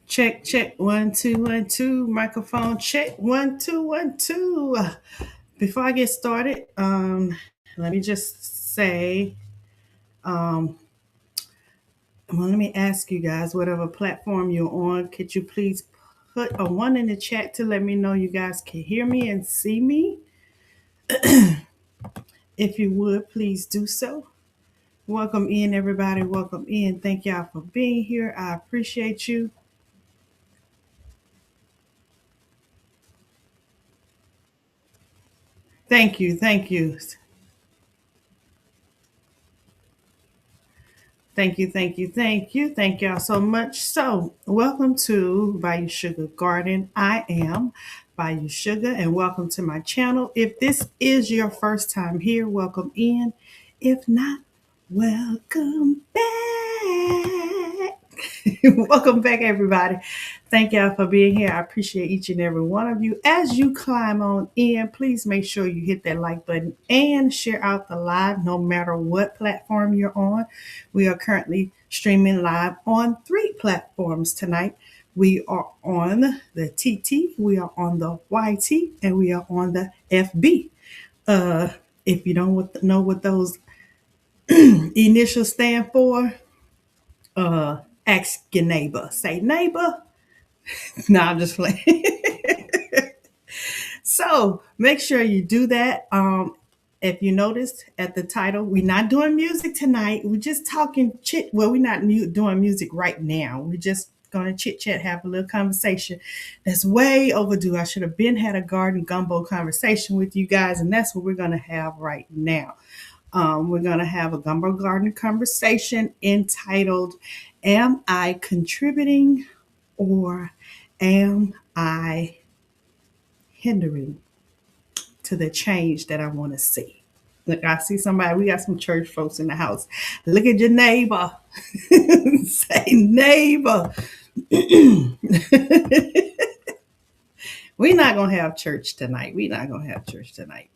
Check, check, 1 2 1 2. Microphone check, 1 2 1 2. Before I get started, let me just say, um, well, let me ask you guys, whatever platform you're on, could you please put a one in the chat to let me know you guys can hear me and see me? If you would, please do so. Welcome in, everybody. Welcome in. Thank y'all for being here. I appreciate you. Thank you. Thank you. Thank you, thank you, thank you. Thank y'all so much. So, welcome to Bayou Sugar Garden. I am Bayou Sugar, and welcome to my channel. If this is your first time here, welcome in. If not, welcome back. Welcome back, everybody. Thank y'all for being here. I appreciate each and every one of you. As you climb on in, please make sure you hit that like button and share out the live no matter what platform you're on. We are currently streaming live on 3 platforms tonight. We are on the TT, we are on the YT, and we are on the FB. If you don't know what those initials stand for, ask your neighbor. Say, neighbor. No, I'm just playing. So make sure you do that. If you noticed at the title, we're not doing music tonight. We're just talking chit. Well, we're not doing music right now. We're just going to chit chat, have a little conversation. That's way overdue. I should have been had a garden gumbo conversation with you guys, and that's what we're going to have right now. We're going to have a Gumbo Garden conversation entitled, Am I Contributing or Am I Hindering to the change that I want to see? Look, I see somebody, we got some church folks in the house. Look at your neighbor. Say, neighbor. We're not going to have church tonight. We're not going to have church tonight.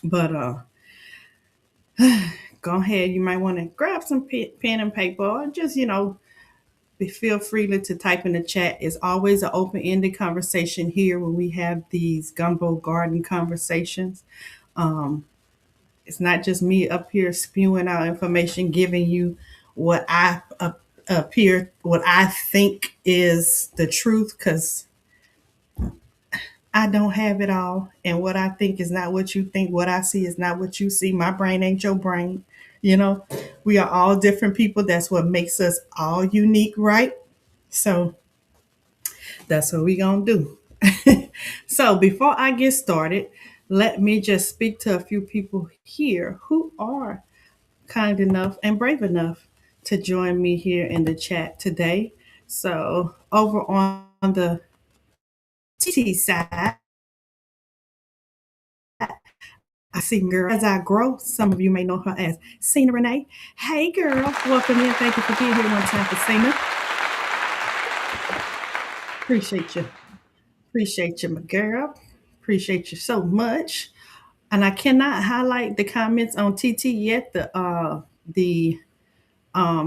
But go ahead. You might want to grab some pen and paper, or just, feel free to type in the chat. It's always an open-ended conversation here when we have these Gumbo Garden conversations. It's not just me up here spewing out information, giving you what I appear, what I think is the truth, because I don't have it all. And what I think is not what you think. What I see is not what you see. My brain ain't your brain. You know, we are all different people. That's what makes us all unique, right? So that's what we gonna do. So before I get started, let me just speak to a few people here who are kind enough and brave enough to join me here in the chat today. So over on the T side, I see girl as I grow. Some of you may know her as Cena Renee. Hey girl, welcome in. Thank you for being here one time for Cena. Appreciate you. Appreciate you, my girl. Appreciate you so much. And I cannot highlight the comments on TT yet. The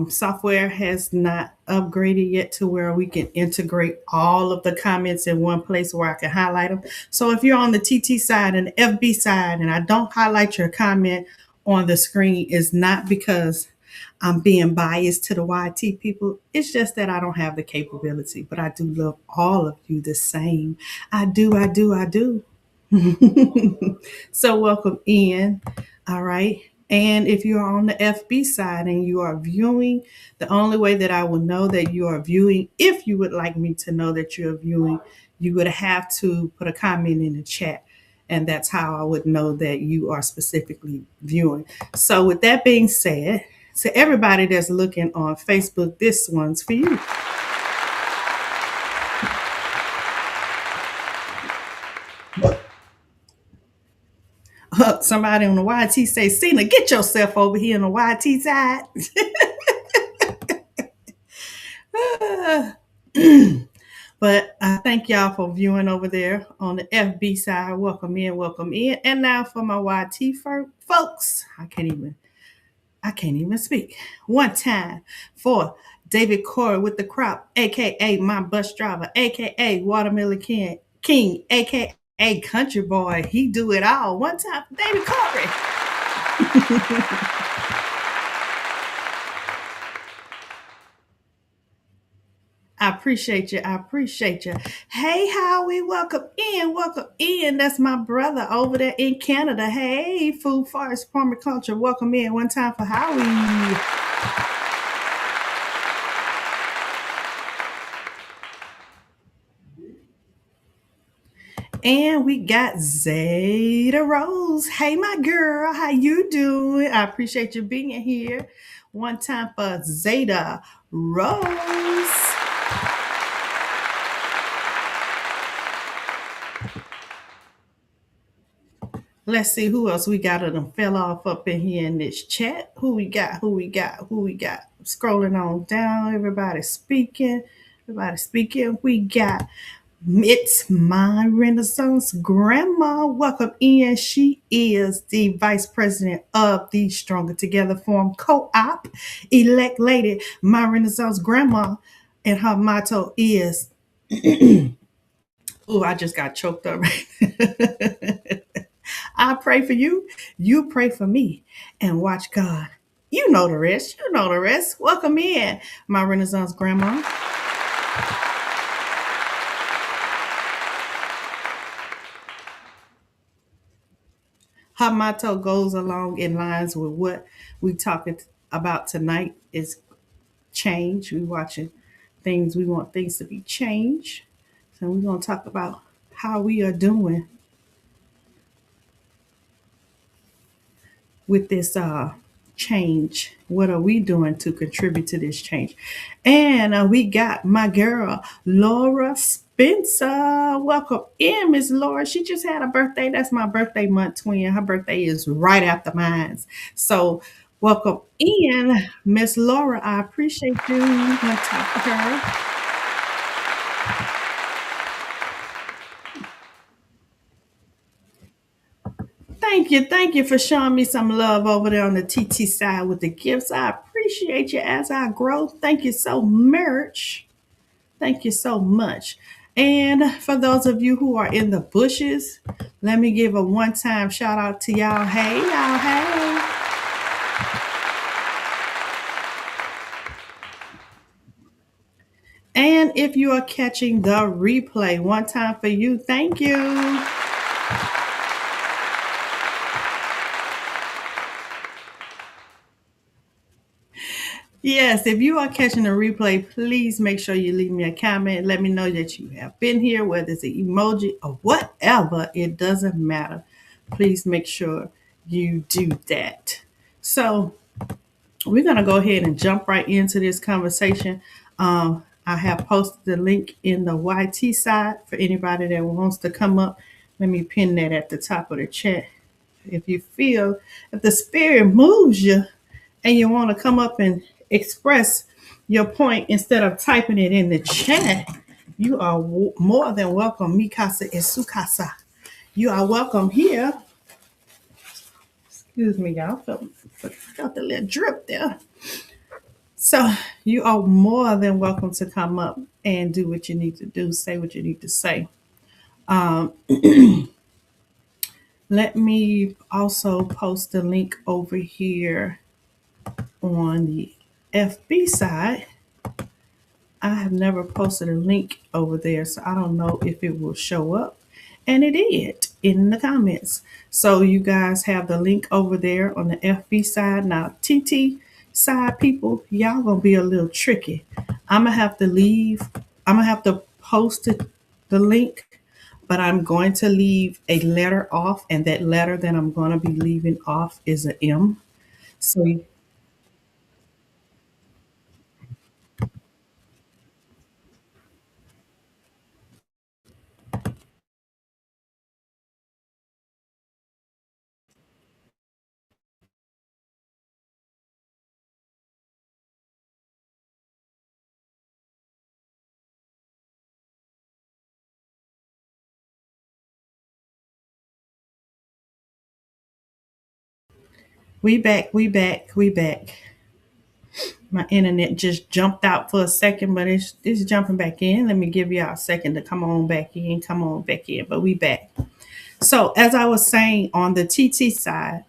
software has not upgraded yet to where we can integrate all of the comments in one place where I can highlight them. So if you're on the TT side and the FB side and I don't highlight your comment on the screen, it's not because I'm being biased to the YT people. It's just that I don't have the capability, but I do love all of you the same. I do, I do. So welcome in. All right. And if you are on the FB side and you are viewing, the only way that I will know that you are viewing, if you would like me to know that you're viewing, you would have to put a comment in the chat. And that's how I would know that you are specifically viewing. So, with that being said, to everybody that's looking on Facebook, this one's for you. Somebody on the YT say, Cena, get yourself over here on the YT side. But I thank y'all for viewing over there on the FB side. Welcome in, welcome in. And now for my YT folks, I can't even speak. One time for David Corey with the crop, aka my bus driver, aka Watermelon King, aka Country Boy. He do it all. One time for David Corey. I appreciate you. I appreciate you. Hey, Howie, welcome in. Welcome in. That's my brother over there in Canada. Hey, Food Forest Permaculture. Welcome in. One time for Howie. And we got Zeta Rose. Hey, my girl, how you doing? I appreciate you being here. One time for Zeta Rose. Let's see who else we got of them fell off up in here in this chat. Who we got? Who we got? Who we got? Scrolling on down. Everybody speaking. Everybody speaking. We got it's my Renaissance grandma. Welcome in. She is the vice president of the Stronger Together Forum Co-op. Elect lady, my Renaissance grandma. And her motto is, oh, I just got choked up. I pray for you. You pray for me. And watch God. You know the rest. You know the rest. Welcome in, my Renaissance grandma. Her motto goes along in lines with what we talking about tonight is change. We watching things. We want things to be changed. So we're going to talk about how we are doing with this change. What are we doing to contribute to this change? And we got my girl, Laura Spencer. Welcome in, Miss Laura. She just had a birthday. That's my birthday month twin. Her birthday is right after mine. So welcome in, Miss Laura. I appreciate you on top of her. Thank you. Thank you for showing me some love over there on the TT side with the gifts. I appreciate you as I grow. Thank you so much. Thank you so much. And for those of you who are in the bushes, let me give a one time shout out to y'all. Hey, y'all. Hey. And if you are catching the replay, one time for you, thank you. Yes, if you are catching the replay, please make sure you leave me a comment. Let me know that you have been here, whether it's an emoji or whatever. It doesn't matter. Please make sure you do that. So we're going to go ahead and jump right into this conversation. I have posted the link in the YT side for anybody that wants to come up. Let me pin that at the top of the chat. If you feel, if the spirit moves you and you want to come up and express your point instead of typing it in the chat, you are more than welcome. Mikasa and Sukasa. You are welcome here. Excuse me, y'all. Felt a little drip there. So you are more than welcome to come up and do what you need to do, say what you need to say. Let me also post the link over here on the FB side. I have never posted a link over there, so I don't know if it will show up. And it did. in the comments. So you guys have the link over there on the FB side. Now, TT side people, y'all gonna be a little tricky. I'm gonna have to leave. I'm gonna have to post the link, but I'm going to leave a letter off, and that letter that I'm going to be leaving off is an M. So we back, we back, we back. My internet just jumped out for a second, but it's jumping back in. Let me give y'all a second to come on back in, come on back in. But we back. So as I was saying on the TT side,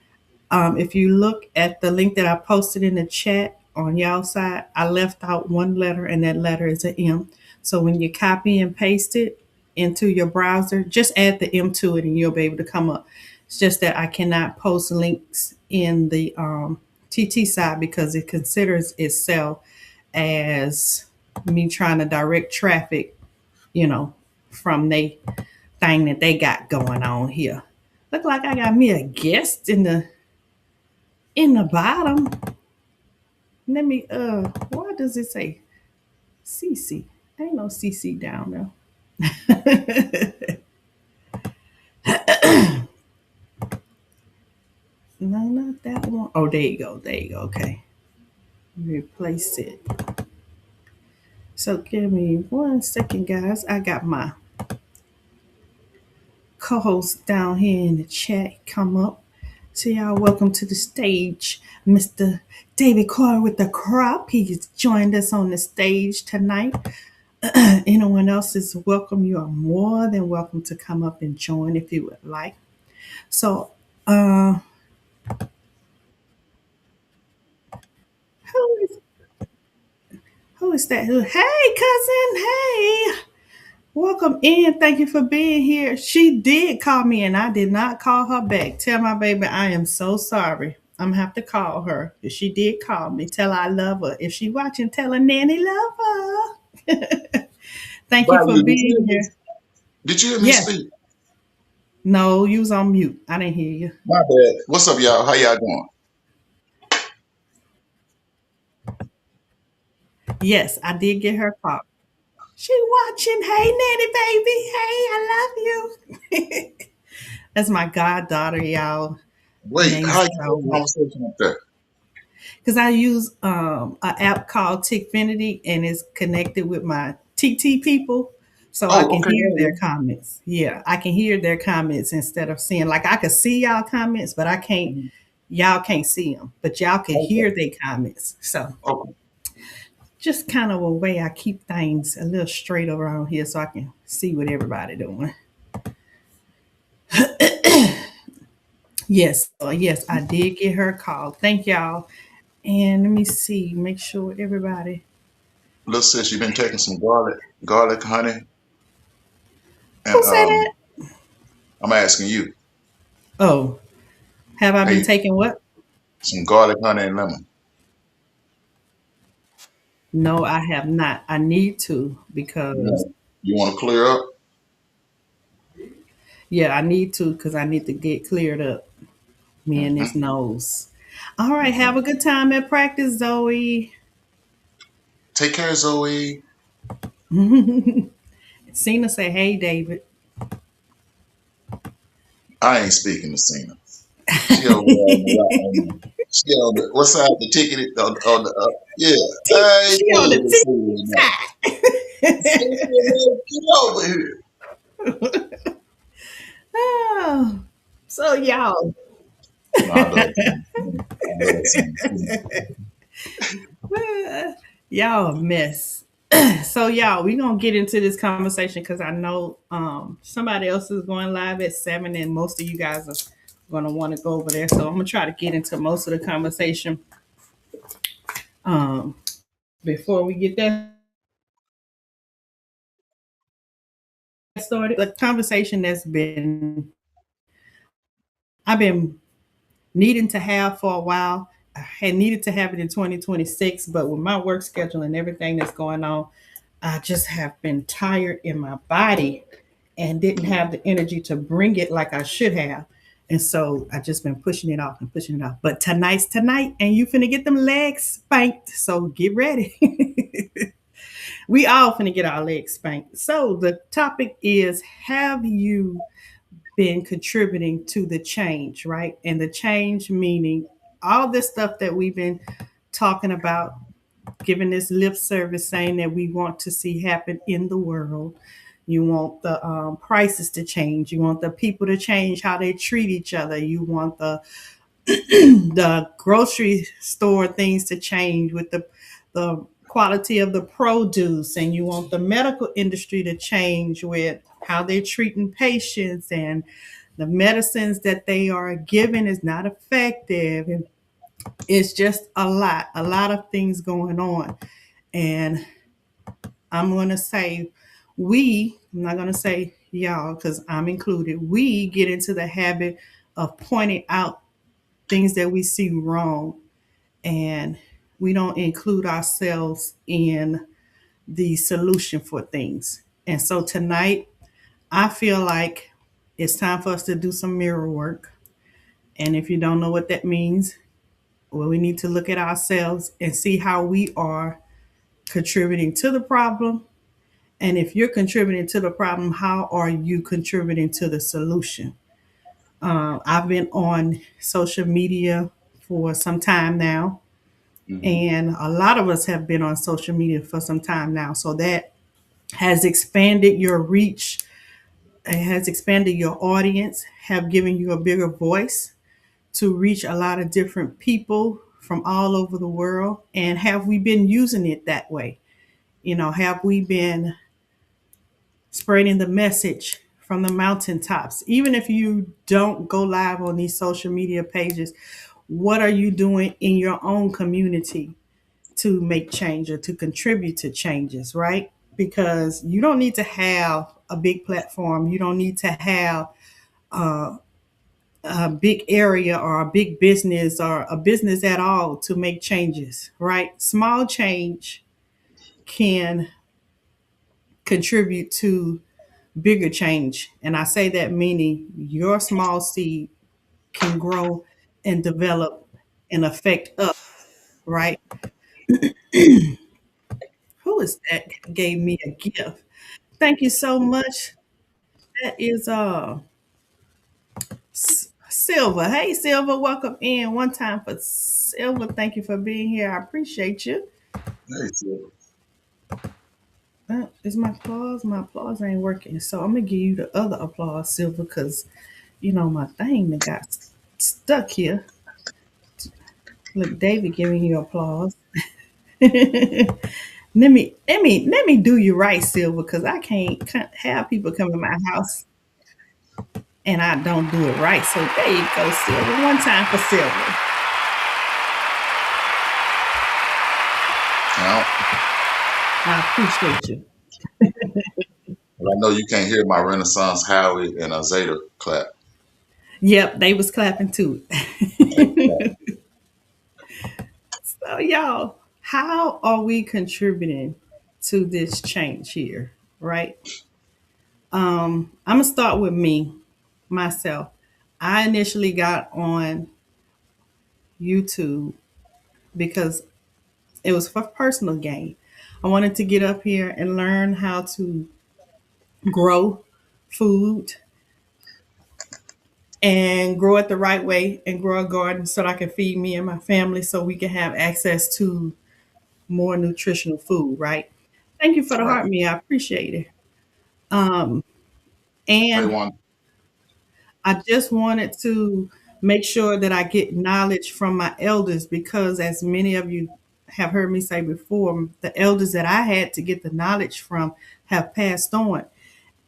if you look at the link that I posted in the chat on y'all side, I left out one letter, and that letter is an M. So when you copy and paste it into your browser, just add the M to it, and you'll be able to come up. It's just that I cannot post links in the TT side because it considers itself as me trying to direct traffic, you know, from the thing that they got going on here. Look like I got me a guest in the bottom. Let me why does it say CC? Ain't no CC down there. No, not that one. Oh, there you go. There you go. Okay. Replace it. So give me 1 second, guys. I got my co-host down here in the chat come up. So y'all welcome to the stage, Mr. David Carter with the crop. He's joined us on the stage tonight. Anyone else is welcome. You are more than welcome to come up and join if you would like. So, uh, who is who is that? Hey, cousin. Hey, welcome in. Thank you for being here. She did call me, and I did not call her back. Tell my baby I am so sorry. I'm gonna have to call her. If she did call me, tell her I love her. If she watching, tell her Nanny love her. Thank you for Value, being here. did you hear me Yes. speak? No, you was on mute. I didn't hear you. My bad. What's up, y'all? How y'all doing? Yes, I did get her call. She watching. Hey, Nanny baby. Hey, I love you. That's my goddaughter, y'all. Her Wait, name's how you get a Zoe. conversation up there? Because I use an app called Tickfinity, and it's connected with my TT people. So I Oh, can okay. hear their Yeah, comments. Yeah, I can hear their comments instead of seeing, like, I could see y'all comments, but I can't, yeah. y'all can't see them, but y'all can Okay. hear their comments. So Okay. just kind of a way I keep things a little straight around here so I can see what everybody doing. Yes, yes, I did get her call. Thank y'all. And let me see, make sure everybody. Little sis, you been taking some garlic, honey, and Who said that? I'm asking you, Oh, have I been hey, taking what? some garlic, honey, and lemon. No, I have not. I need to You because, want you want to clear up? yeah, I need to because I need to get cleared up. Me and this Hmm. nose. All right, Okay. have a good time at practice, Zoe. Take care, Zoe. Cena say, "Hey, David." I ain't speaking to Cena. She over there on the right. She on the what side the ticket? On the yeah. I ain't She on playing the with T Cena now. side. Cena, man, get over here. Oh, so y'all, No, I love Cena. I love Cena. y'all a mess. So y'all, we gonna get into this conversation because I know somebody else is going live at 7, and most of you guys are gonna want to go over there. So I'm gonna try to get into most of the conversation um, before we get that started. The conversation that's been I've been needing to have for a while. I had needed to have it in 2026, but with my work schedule and everything that's going on, I just have been tired in my body and didn't have the energy to bring it like I should have. And so I just been pushing it off and pushing it off. But tonight's tonight, and you finna get them legs spanked. So get ready. We all finna get our legs spanked. So the topic is, have you been contributing to the change, right? And the change meaning all this stuff that we've been talking about, giving this lip service, saying that we want to see happen in the world. You want the prices to change. You want the people to change how they treat each other. You want the grocery store things to change with the quality of the produce, and you want the medical industry to change with how they're treating patients, and the medicines that they are giving is not effective, and it's just a lot of things going on. And I'm going to say I'm not going to say y'all because I'm included, we get into the habit of pointing out things that we see wrong, and we don't include ourselves in the solution for things. And so tonight, I feel like it's time for us to do some mirror work. And if you don't know what that means, well, we need to look at ourselves and see how we are contributing to the problem. And if you're contributing to the problem, how are you contributing to the solution? I've been on social media for some time now, Hmm. and a lot of us have been on social media for some time now. So that has expanded your reach, it has expanded your audience, have given you a bigger voice to reach a lot of different people from all over the world. And have we been using it that way? Have we been spreading the message from the mountaintops? Even if you don't go live on these social media pages, what are you doing in your own community to make change or to contribute to changes, right? Because you don't need to have a big platform. You don't need to have a big area or a big business or a business at all to make changes, right? Small change can contribute to bigger change. And I say that meaning your small seed can grow and develop and affect us, right? Who is that gave me a gift? Thank you so much. That is Silver. Hey Silver, welcome in. One time for Silver. Thank you for being here. I appreciate you. Hey, so, Is my applause? My applause ain't working. So I'm gonna give you the other applause, Silver, because my thing that got stuck here. Look, David giving you applause. Let me do you right, Silver, because I can't have people come to my house and I don't do it right. So there you go, Silver. One time for Silver. now, I appreciate you. I know you can't hear my Renaissance Howie and Zeta clap. Yep, they was clapping too. They clap. So y'all, how are we contributing to this change here? Right? I'm gonna start with myself. I initially got on YouTube because it was for personal gain. I wanted to get up here and learn how to grow food and grow it the right way and grow a garden so that I can feed me and my family so we can have access to more nutritional food, right? Thank you for the Right. heart, me. I appreciate it. They And want. I just wanted to make sure that I get knowledge from my elders because, as many of you have heard me say before, the elders that I had to get the knowledge from have passed on.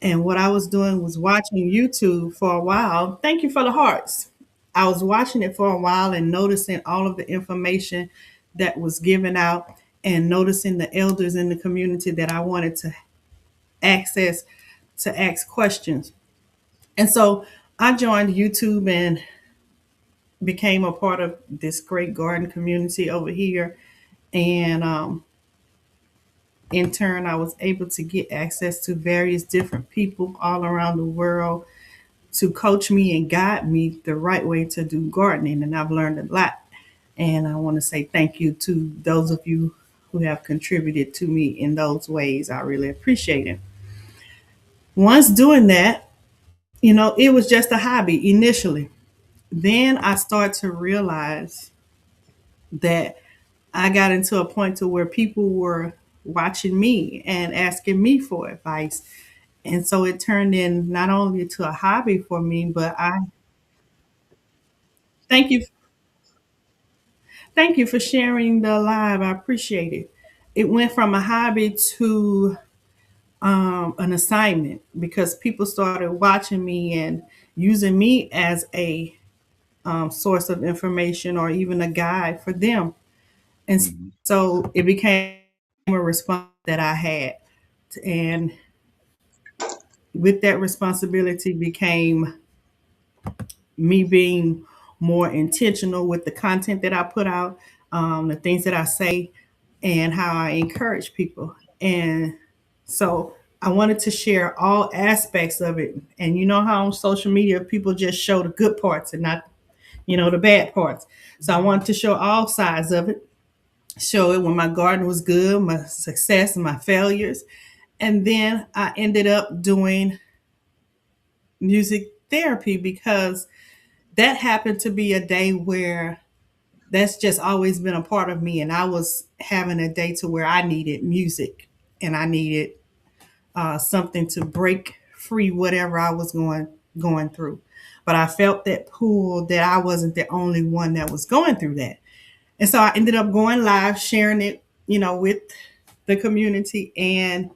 And what I was doing was watching YouTube for a while. Thank you for the hearts. I was watching it for a while and noticing all of the information that was given out and noticing the elders in the community that I wanted to access to ask questions. And so I joined YouTube, and became a part of this great garden community over here. And in turn, I was able to get access to various different people all around the world to coach me and guide me the right way to do gardening. And I've learned a lot. And I want to say thank you to those of you who have contributed to me in those ways. I really appreciate it. Once doing that, it was just a hobby initially. Then I started to realize that I got into a point to where people were watching me and asking me for advice. And so it turned in not only to a hobby for me, but I thank you. Thank you for sharing the live. I appreciate it. It went from a hobby to an assignment because people started watching me and using me as a source of information or even a guide for them. And Mm-hmm. so it became a response that I had. And with that responsibility became me being more intentional with the content that I put out, the things that I say, and how I encourage people. And so I wanted to share all aspects of it. And you know how on social media people just show the good parts and not, the bad parts. So I wanted to show all sides of it, show it when my garden was good, my success and my failures. And then I ended up doing music therapy because that happened to be a day where that's just always been a part of me. And I was having a day to where I needed music and I needed something to break free whatever I was going through. But I felt that pull that I wasn't the only one that was going through that. And so I ended up going live, sharing it, with the community. And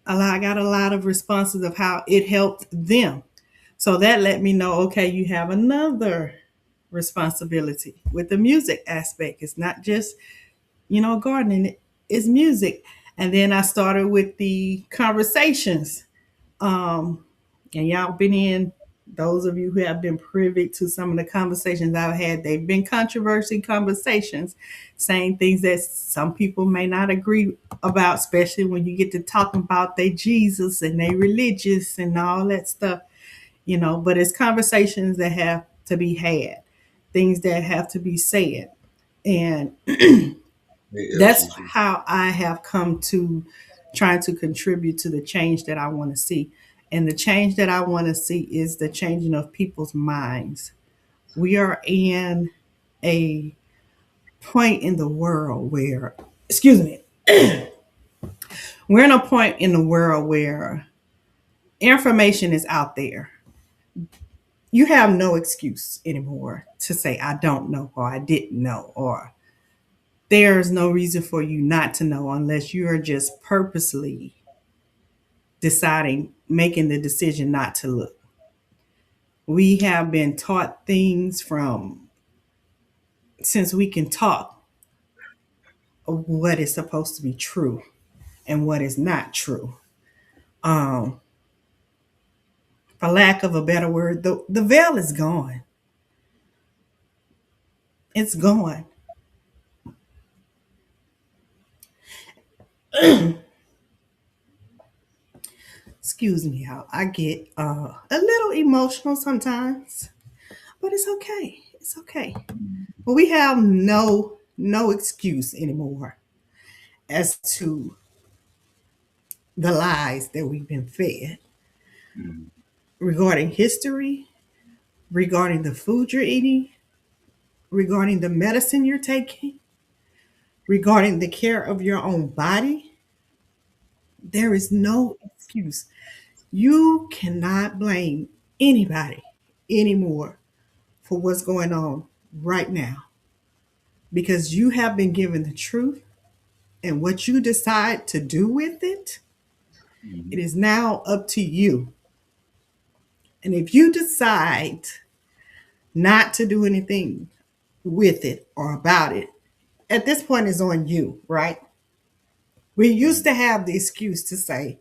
I got a lot of responses of how it helped them. So that let me know, okay, you have another responsibility with the music aspect. It's not just, gardening, it's music. And then I started with the conversations. Um, and y'all been in, those of you who have been privy to some of the conversations I've had, they've been controversy conversations, saying things that some people may not agree about, especially when you get to talking about they Jesus and they religious and all that stuff, but it's conversations that have to be had, things that have to be said. And Hey, that's LCC. how I have come to trying to contribute to the change that I want to see. And the change that I want to see is the changing of people's minds. We are in a point in the world where, excuse me, we're in a point in the world where information is out there. You have no excuse anymore to say, I don't know, or I didn't know, or there's no reason for you not to know unless you are just purposely deciding, making the decision not to look. We have been taught things from since we can talk of what is supposed to be true and what is not true. Um, for lack of a better word, the veil is gone. It's gone. Excuse me, y'all. I get a little emotional sometimes, but it's okay. It's okay. But we have no excuse anymore as to the lies that we've been fed Mm-hmm. regarding history, regarding the food you're eating, regarding the medicine you're taking, regarding the care of your own body. There is no excuse. You cannot blame anybody anymore for what's going on right now because you have been given the truth and what you decide to do with it, Mm-hmm. it is now up to you. And if you decide not to do anything with it or about it, at this point it's on you, right? We used to have the excuse to say,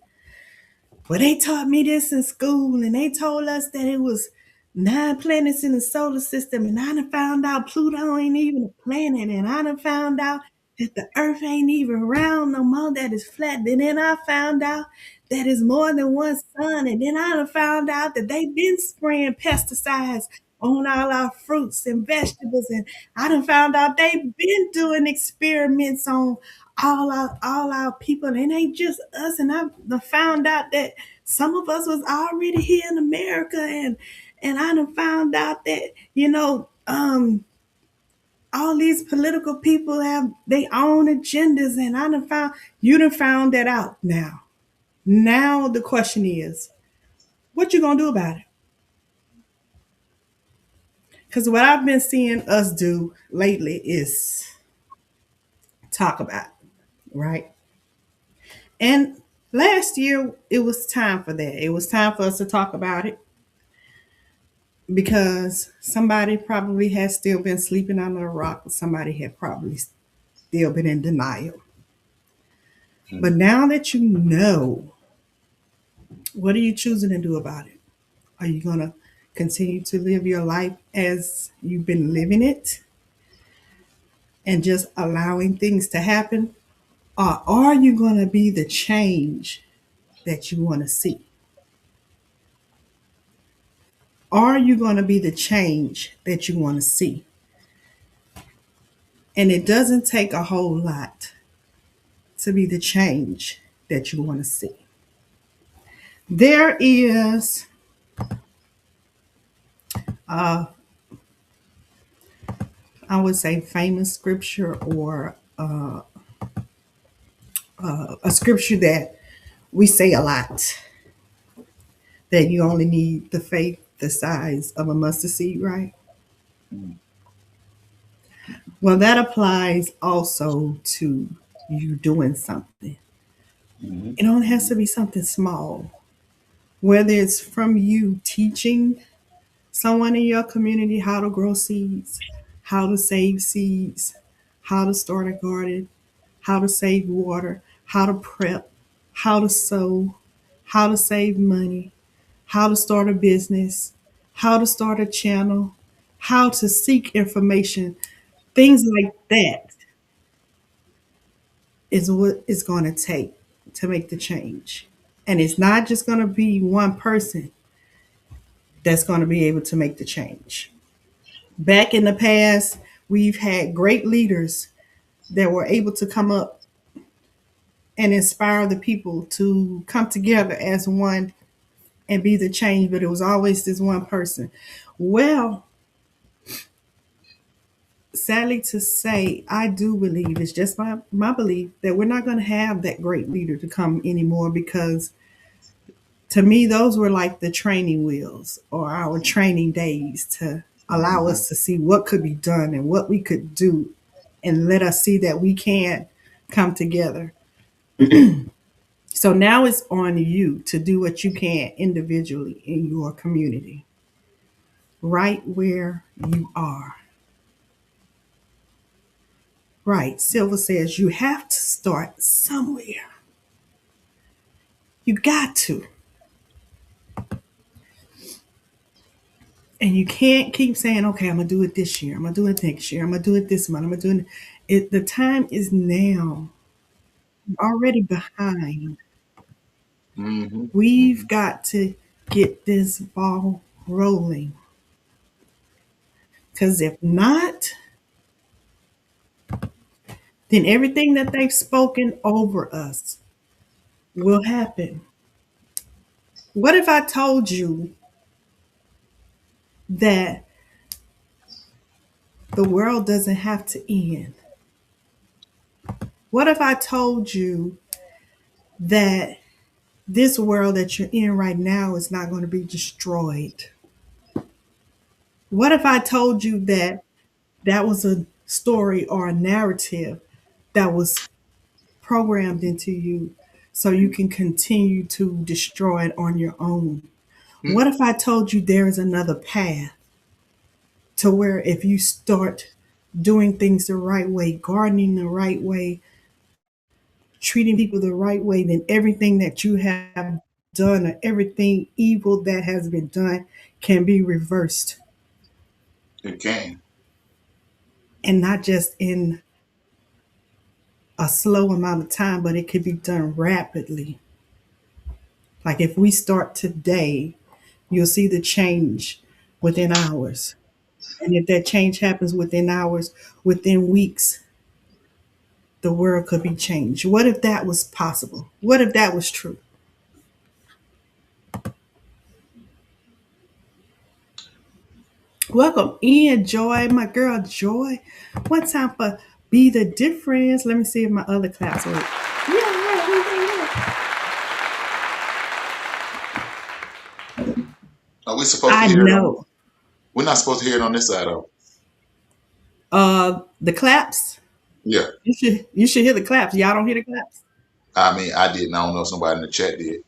well, they taught me this in school and they told us that it was 9 planets in the solar system, and I done found out Pluto ain't even a planet, and I done found out that the Earth ain't even round no more, that it's flat. And then I found out that it's more than one sun, and then I done found out that they been spraying pesticides on all our fruits and vegetables, and I done found out they been doing experiments on all our people, and it ain't just us. And I done found out that some of us was already here in America, and I done found out that, all these political people have their own agendas, and you done found that out now. Now the question is, what you gonna do about it? Because what I've been seeing us do lately is talk about it, right? And last year it was time for that. It was time for us to talk about it because somebody probably has still been sleeping under a rock. Somebody had probably still been in denial. But now that you know, what are you choosing to do about it? Are you going to continue to live your life as you've been living it and just allowing things to happen? Or are you going to be the change that you want to see? Are you going to be the change that you want to see? And it doesn't take a whole lot to be the change that you want to see. There is, I would say, famous scripture or a scripture that we say a lot, that you only need the faith the size of a mustard seed, right? Mm-hmm. Well, that applies also to you doing something. Mm-hmm. It only has to be something small, whether it's from you teaching someone in your community how to grow seeds, how to save seeds, how to start a garden, how to save water, how to prep, how to sow, how to save money, how to start a business, how to start a channel, how to seek information. Things like that is what it's going to take to make the change. And it's not just going to be one person that's going to be able to make the change. Back in the past, we've had great leaders that were able to come up and inspire the people to come together as one and be the change, but it was always this one person. Well, sadly to say, I do believe, it's just my belief, that we're not going to have that great leader to come anymore, because to me, those were like the training wheels or our training days to allow Mm-hmm. us to see what could be done and what we could do, and let us see that we can come together. So now it's on you to do what you can individually in your community, right where you are. Right. Silva says you have to start somewhere. You got to. And you can't keep saying, okay, I'm going to do it this year. I'm going to do it next year. I'm going to do it this month. I'm going to do it. The time is now. You're already behind. Mm-hmm. We've got to get this ball rolling. Because if not, then everything that they've spoken over us will happen. What if I told you that the world doesn't have to end? What if I told you that this world that you're in right now is not going to be destroyed? What if I told you that that was a story or a narrative that was programmed into you so you can continue to destroy it on your own? What if I told you there is another path to where if you start doing things the right way, gardening the right way, treating people the right way, then everything that you have done or everything evil that has been done can be reversed, It can. and not just in a slow amount of time, but it could be done rapidly. Like if we start today, you'll see the change within hours. And if that change happens within hours, within weeks, the world could be changed. What if that was possible? What if that was true? Welcome in, Joy, my girl Joy. One time for Be the Difference. Let me see if my other class work. Yeah, yeah, yeah. Are we supposed to I hear it on? know. We're not supposed to hear it on this side of. The claps. Yeah. You should hear the claps. Y'all don't hear the claps? I mean, I didn't. I don't know if somebody in the chat did.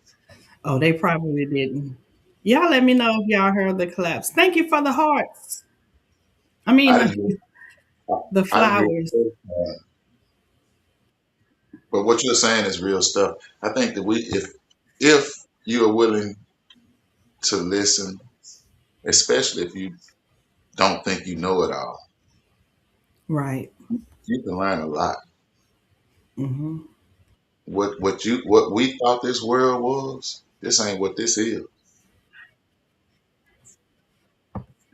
Oh, they probably didn't. Y'all let me know if y'all heard the claps. Thank you for the hearts. I I mean, didn't hear. the I didn't hear. flowers. But what you're saying is real stuff. I think that if you are willing to listen, especially if you don't think you know it all, Right. you can learn a lot. Hmm. What we thought this world was, this ain't what this is.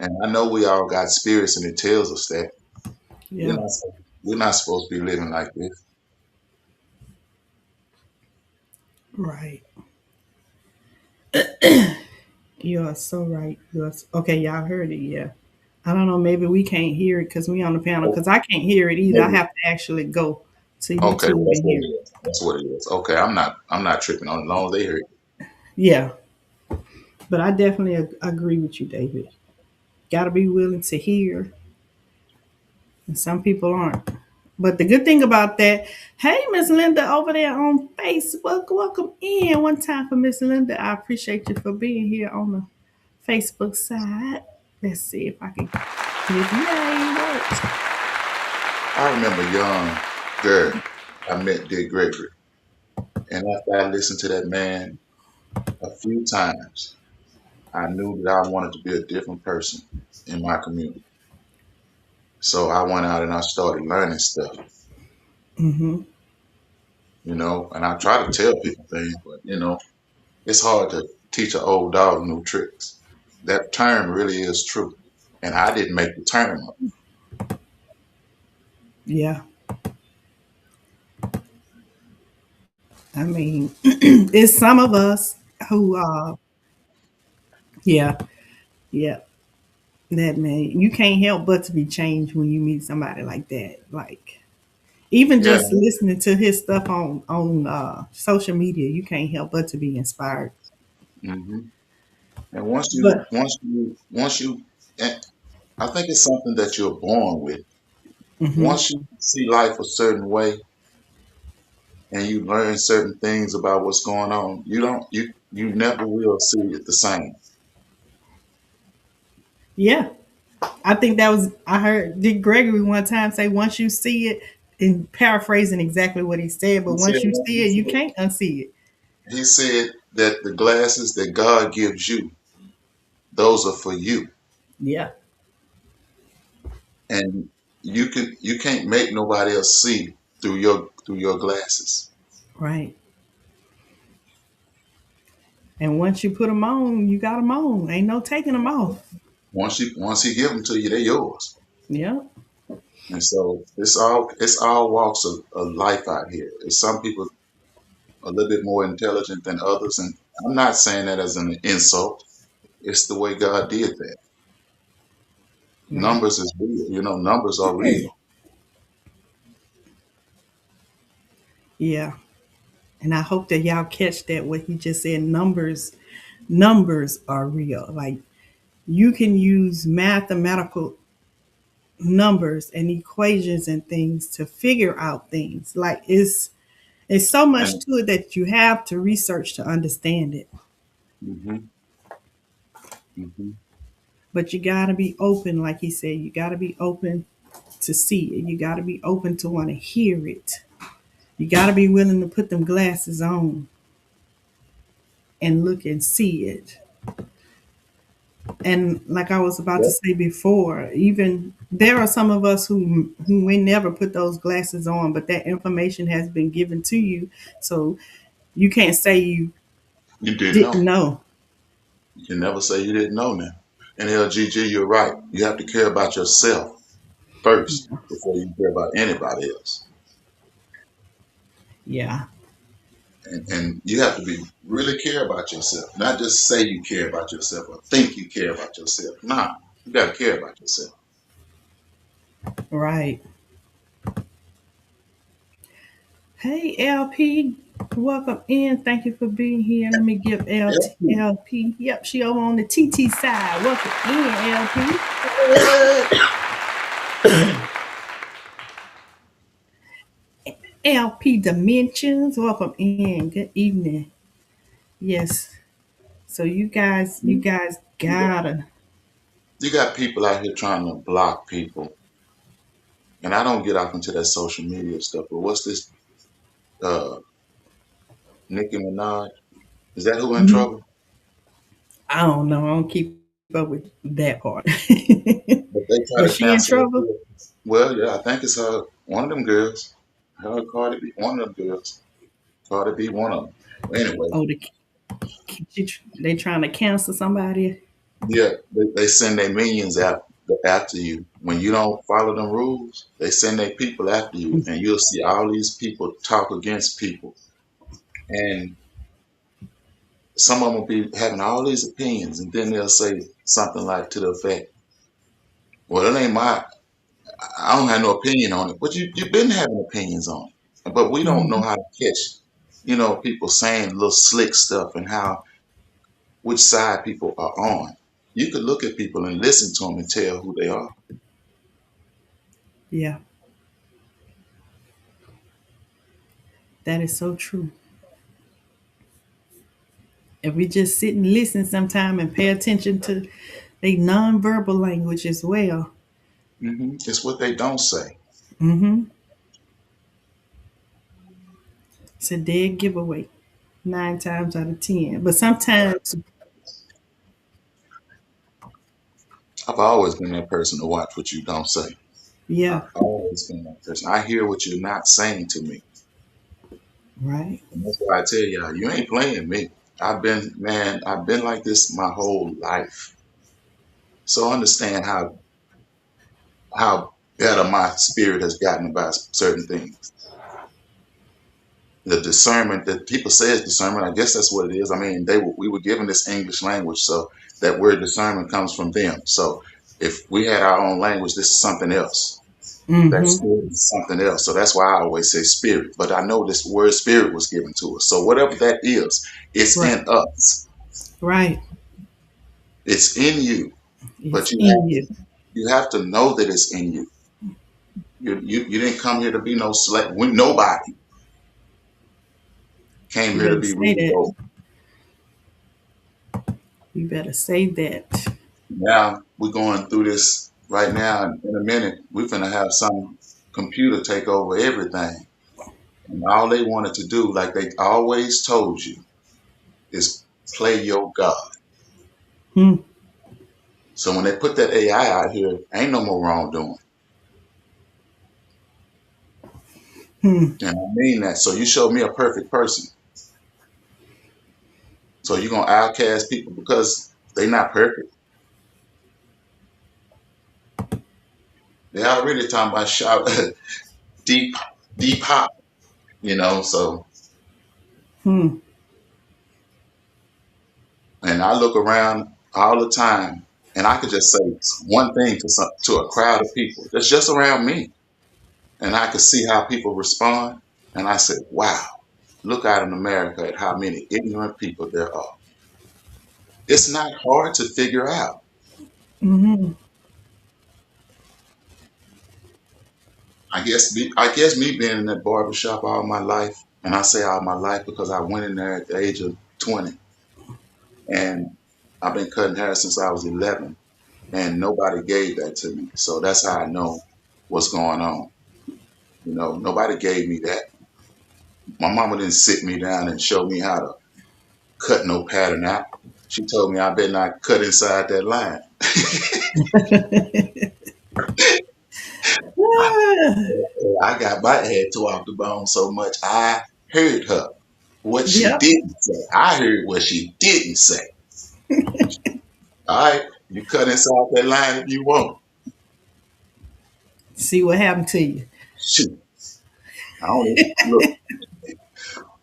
And I know we all got spirits and it tells us that we're Yeah. not we're not supposed to be living like this. Right. You are so right. Okay, y'all heard it. Yeah. I don't know. Maybe we can't hear it because we on the panel. Oh, Because I can't hear it either. I maybe. have to actually go to Okay, well, YouTube that's and what hear it it. is. That's what it is. Okay, I'm not tripping on it as long as they hear it. Yeah, but I definitely agree with you, David. Got to be willing to hear, and some people aren't. But the good thing about that, hey, Miss Linda over there on Facebook, welcome in. One time for Miss Linda. I appreciate you for being here on the Facebook side. Let's see if I can get name works. I remember young girl I met Dick Gregory, and after I listened to that man a few times, I knew that I wanted to be a different person in my community. So I went out and I started learning stuff, Mm-hmm. and I try to tell people things, but it's hard to teach an old dog new tricks. That term really is true. And I didn't make the term up. Yeah, I mean, it's some of us who, yeah, yeah, that man, you can't help but to be changed when you meet somebody like that. Like even Yeah. just listening to his stuff on social media, you can't help but to be inspired. hmm And once you, But once you, once you, and I think it's something that you're born with. hmm, Once you see life a certain way and you learn certain things about what's going on, you never will see it the same. yeah, I think that was I heard Dick Gregory one time say once you see it, and paraphrasing exactly what he said, but He said, once you see it, you can't unsee it. he said that the glasses that God gives you, those are for you. Yeah, And you can't make nobody else see through your glasses. right. And once you put them on, you got them on. Ain't no taking them off. Once he give them to you, they're yours. Yeah, And so it's all walks of life out here. It's some people a little bit more intelligent than others, and I'm not saying that as an insult. It's the way God did that. right. Numbers is real. Numbers are real. Yeah. And I hope that y'all catch that what he just said. Numbers are real. Like you can use mathematical numbers and equations and things to figure out things. Like it's so much And to it that you have to research to understand it. hmm hmm But you gotta be open, like he said, you gotta be open to see it. You gotta be open to want to hear it. You gotta be willing to put them glasses on and look and see it. And like I was about to Yeah, say before, even there are some of us who may never put those glasses on, but that information has been given to you, so you can't say you you didn't didn't know. know. You can never say you didn't know now. And LGG, you're right. You have to care about yourself first before you care about anybody else. Yeah, And you have to be really care about yourself, not just say you care about yourself or think you care about yourself. Nah, you got to care about yourself. right. Hey LP, welcome in. Thank you for being here. Let me give LP. LP. Yep, she over on the TT side. Welcome in, LP. LP Dimensions. Welcome in. Good evening. Yes. So you guys You got, gotta. you got people out here trying to block people, and I don't get off into that social media stuff. But what's this? Uh, Nicki Minaj? Is that who in Mhm. trouble? I don't know. I don't keep up with that part. But they But try to she in cancel trouble? her. Well, yeah, I think it's her. One of them girls. Her Cardi B. One of them girls. Cardi B. One of them. Anyway, Oh, they trying to cancel somebody? yeah, they send their minions after you. When you don't follow them rules, they send their people after you, and you'll see all these people talk against people, and some of them will be having all these opinions, and then they'll say something like to the effect, "Well, it ain't my. I don't have no opinion on it, but you've been having opinions on it, but we don't know Mhm. how to catch, people saying little slick stuff and how which side people are on. You could look at people and listen to them and tell who they are. Yeah, that is so true. If we just sit and listen sometime and pay attention to the nonverbal language as well. It's what they don't say. Mm-hmm. It's a dead giveaway, 9 times out of 10. But sometimes, I've always been that person to watch what you don't say. yeah, I've always been that person. I hear what you're not saying to me. right. And that's why I tell y'all, you ain't playing me. I've been like this my whole life. So understand how better my spirit has gotten about certain things. The discernment that people say is discernment, I guess that's what it is. I mean, we were given this English language, so that word discernment comes from them. So if we had our own language, this is something else. That Mm-hmm. spirit is something else. So that's why I always say spirit. But I know this word spirit was given to us. So whatever that is, it's Right, in us. right. It's in you. But It's in you. you have to know that it's in you. You didn't come here to be no slave. Nobody came You here to better be say ruled that. over. You better say that. Now we're going through this right now. In a minute, we're gonna have some computer take over everything. And all they wanted to do, like they always told you, is play your God. Hmm. So when they put that AI out here, ain't no more wrongdoing. Hmm. And I mean that. So you showed me a perfect person. So you're gonna outcast people because they not perfect. They already talking about shout deep deep hop, so Hmm. and I look around all the time and I could just say one thing to a crowd of people that's just around me. And I could see how people respond. And I said, wow, look out in America at how many ignorant people there are. It's not hard to figure out. Mm-hmm. I guess me being in that barbershop all my life, and I say all my life because I went in there at the age of 20, and I've been cutting hair since I was 11, and nobody gave that to me. So that's how I know what's going on. Nobody gave me that. My mama didn't sit me down and show me how to cut no pattern out. She told me I better not cut inside that line. I got my head tore off the bone so much I heard her. What she Yep. didn't say. I heard what she didn't say. All right, you cut inside that line if you want. See what happened to you. Shoot. I don't look.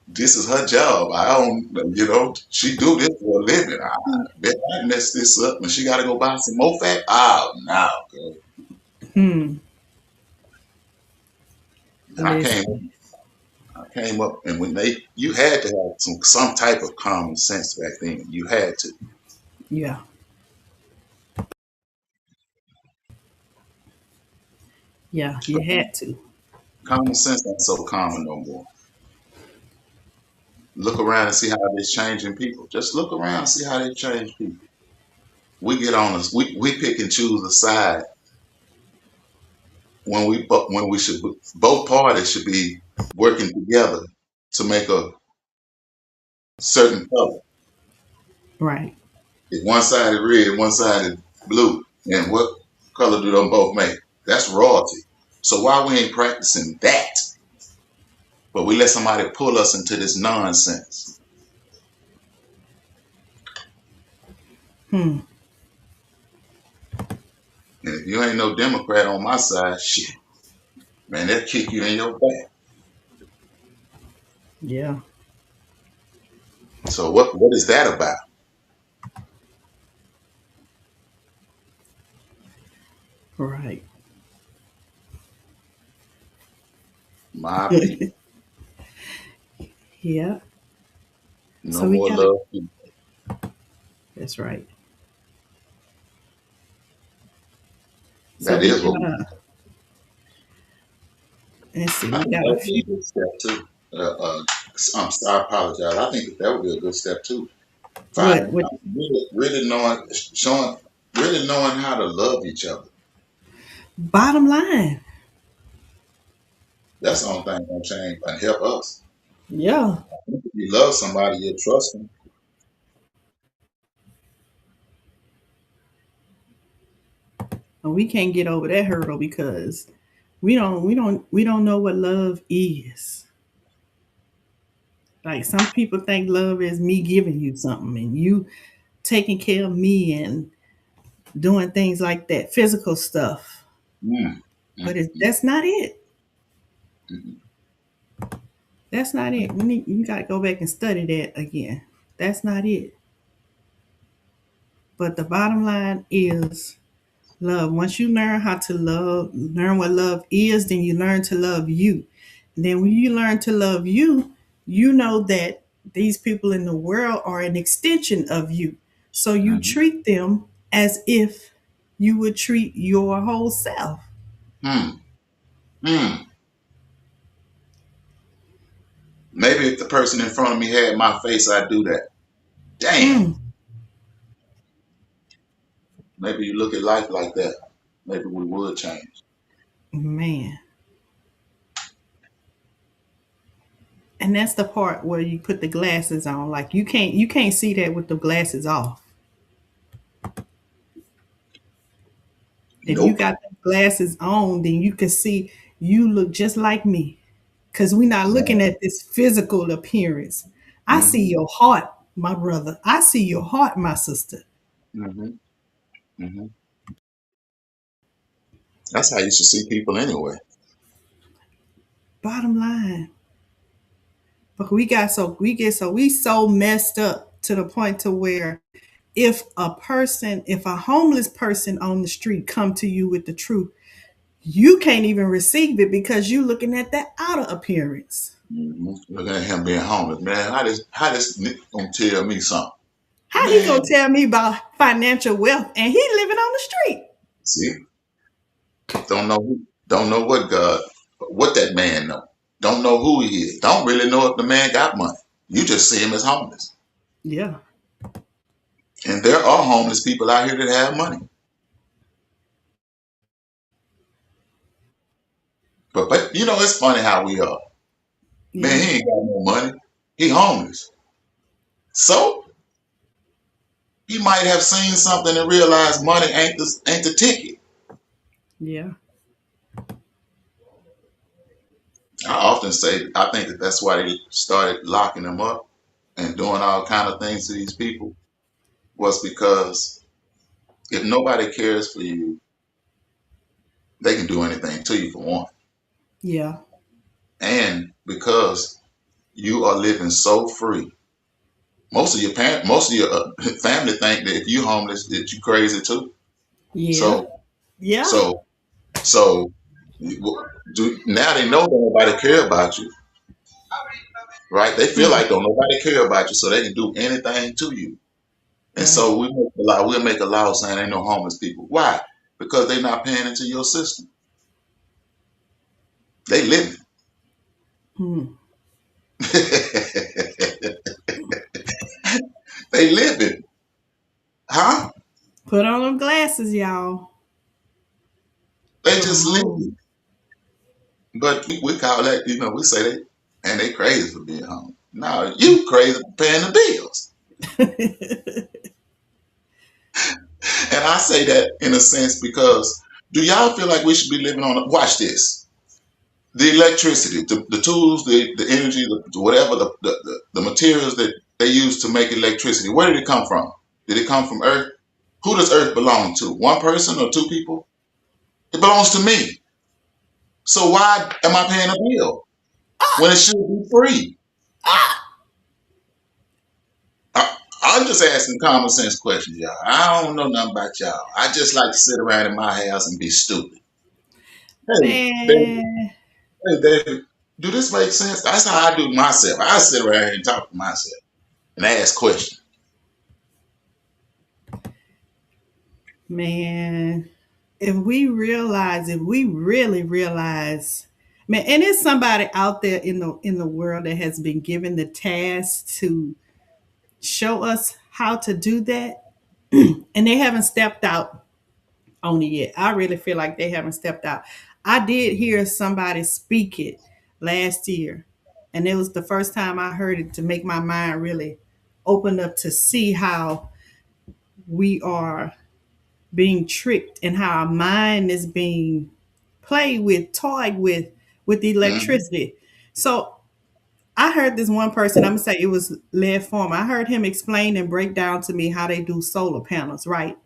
This is her job. I don't, she do this for a living. I bet I mess this up and she got to go buy some more fat. Oh, no. Girl. Hmm. I came, Listen. I came up and you had to have some type of common sense back then. You had to. Yeah. Yeah. You had to. Common sense ain't so common no more. Look around and see how they're changing people. Just look around and see how they change people. We get on us. We pick and choose a side when we should both parties should be working together to make a certain color. Right. If one side is red, one side is blue, and what color do them both make? That's royalty. So why we ain't practicing that, but we let somebody pull us into this nonsense? Hmm. And if you ain't no Democrat on my side, shit, man, they'll kick you in your back. Yeah. So what is that about? Right. My people, Yeah. no So we more gotta. love. That's right. So That we is what we. gotta. Let's see. I We think got that a would be few. a good step too. I apologize. I think that would be a good step too. What? Finding What? really really knowing how to love each other. Bottom line. That's the only thing gonna change and help us. Yeah. If you love somebody, you trust them. And we can't get over that hurdle because we don't know what love is. Like some people think love is me giving you something and you taking care of me and doing things like that, physical stuff. Mm, mm, But mm, that's not it. mm, That's not it. You got to go back and study that again. That's not it. But the bottom line is love. Once you learn how to love, learn what love is, then you learn to love you. And then when you learn to love you, you know that these people in the world are an extension of you. So you mm, treat them as if you would treat your whole self. mm, mm. Maybe if the person in front of me had my face, I'd do that. Damn. Mm, Maybe you look at life like that. Maybe we would change. man. And that's the part where you put the glasses on. Like you can't see that with the glasses off. If you Nope. got the glasses on, then you can see you look just like me. Because we're not looking at this physical appearance. I see Mm-hmm. your heart, my brother. I see your heart, my sister. Mm-hmm. Mm-hmm. That's how you should see people anyway. Bottom line. But we so messed up to the point to where if a homeless person on the street come to you with the truth, you can't even receive it because you looking at that outer appearance. Mm-hmm. Looking at him being homeless, man. How this nigga gonna tell me something? How he gonna Man, tell me about financial wealth and he living on the street? see, don't know what that man know. Don't know who he is. Don't really know if the man got money. You just see him as homeless. Yeah. And there are homeless people out here that have money. But it's funny how we are. Man, Yeah. he ain't got no money. He homeless. So He might have seen something and realized money ain't the ticket. Yeah. I often say I think that that's why they started locking them up and doing all kind of things to these people was because if nobody cares for you, they can do anything to you for one. Yeah. And because you are living so free, most of your family think that if you homeless, that you crazy too. Yeah. So Yeah. so so now they know that nobody care about you, right? They feel Hmm. like don't nobody care about you, so they can do anything to you. And Right. so we'll make a law saying ain't no homeless people. Why? Because they're not paying into your system. They living. Hmm. They living. Huh? Put on them glasses, y'all. They Come just on. living. But we call that, we say they crazy for being home. No, you crazy for paying the bills. And I say that in a sense because do y'all feel like we should be living on watch this. The electricity, the tools, the energy, whatever the materials that they use to make electricity, where did it come from? Did it come from Earth? Who does Earth belong to? One person or two people? It belongs to me. So why am I paying a bill when it should be free? I'm just asking common sense questions, y'all. I don't know nothing about y'all. I just like to sit around in my house and be stupid. Hey, David, Man, hey, David, do this make sense? That's how I do myself. I sit around here and talk to myself and ask questions. man. If we really realize, man, and there's somebody out there in the world that has been given the task to show us how to do that, and they haven't stepped out on it yet. I really feel like they haven't stepped out. I did hear somebody speak it last year, and it was the first time I heard it to make my mind really open up to see how we are being tricked and how our mind is being played with, toyed with Hmm. electricity. So I heard this one person, I'm gonna say it was Led Form. I heard him explain and break down to me how they do solar panels, right?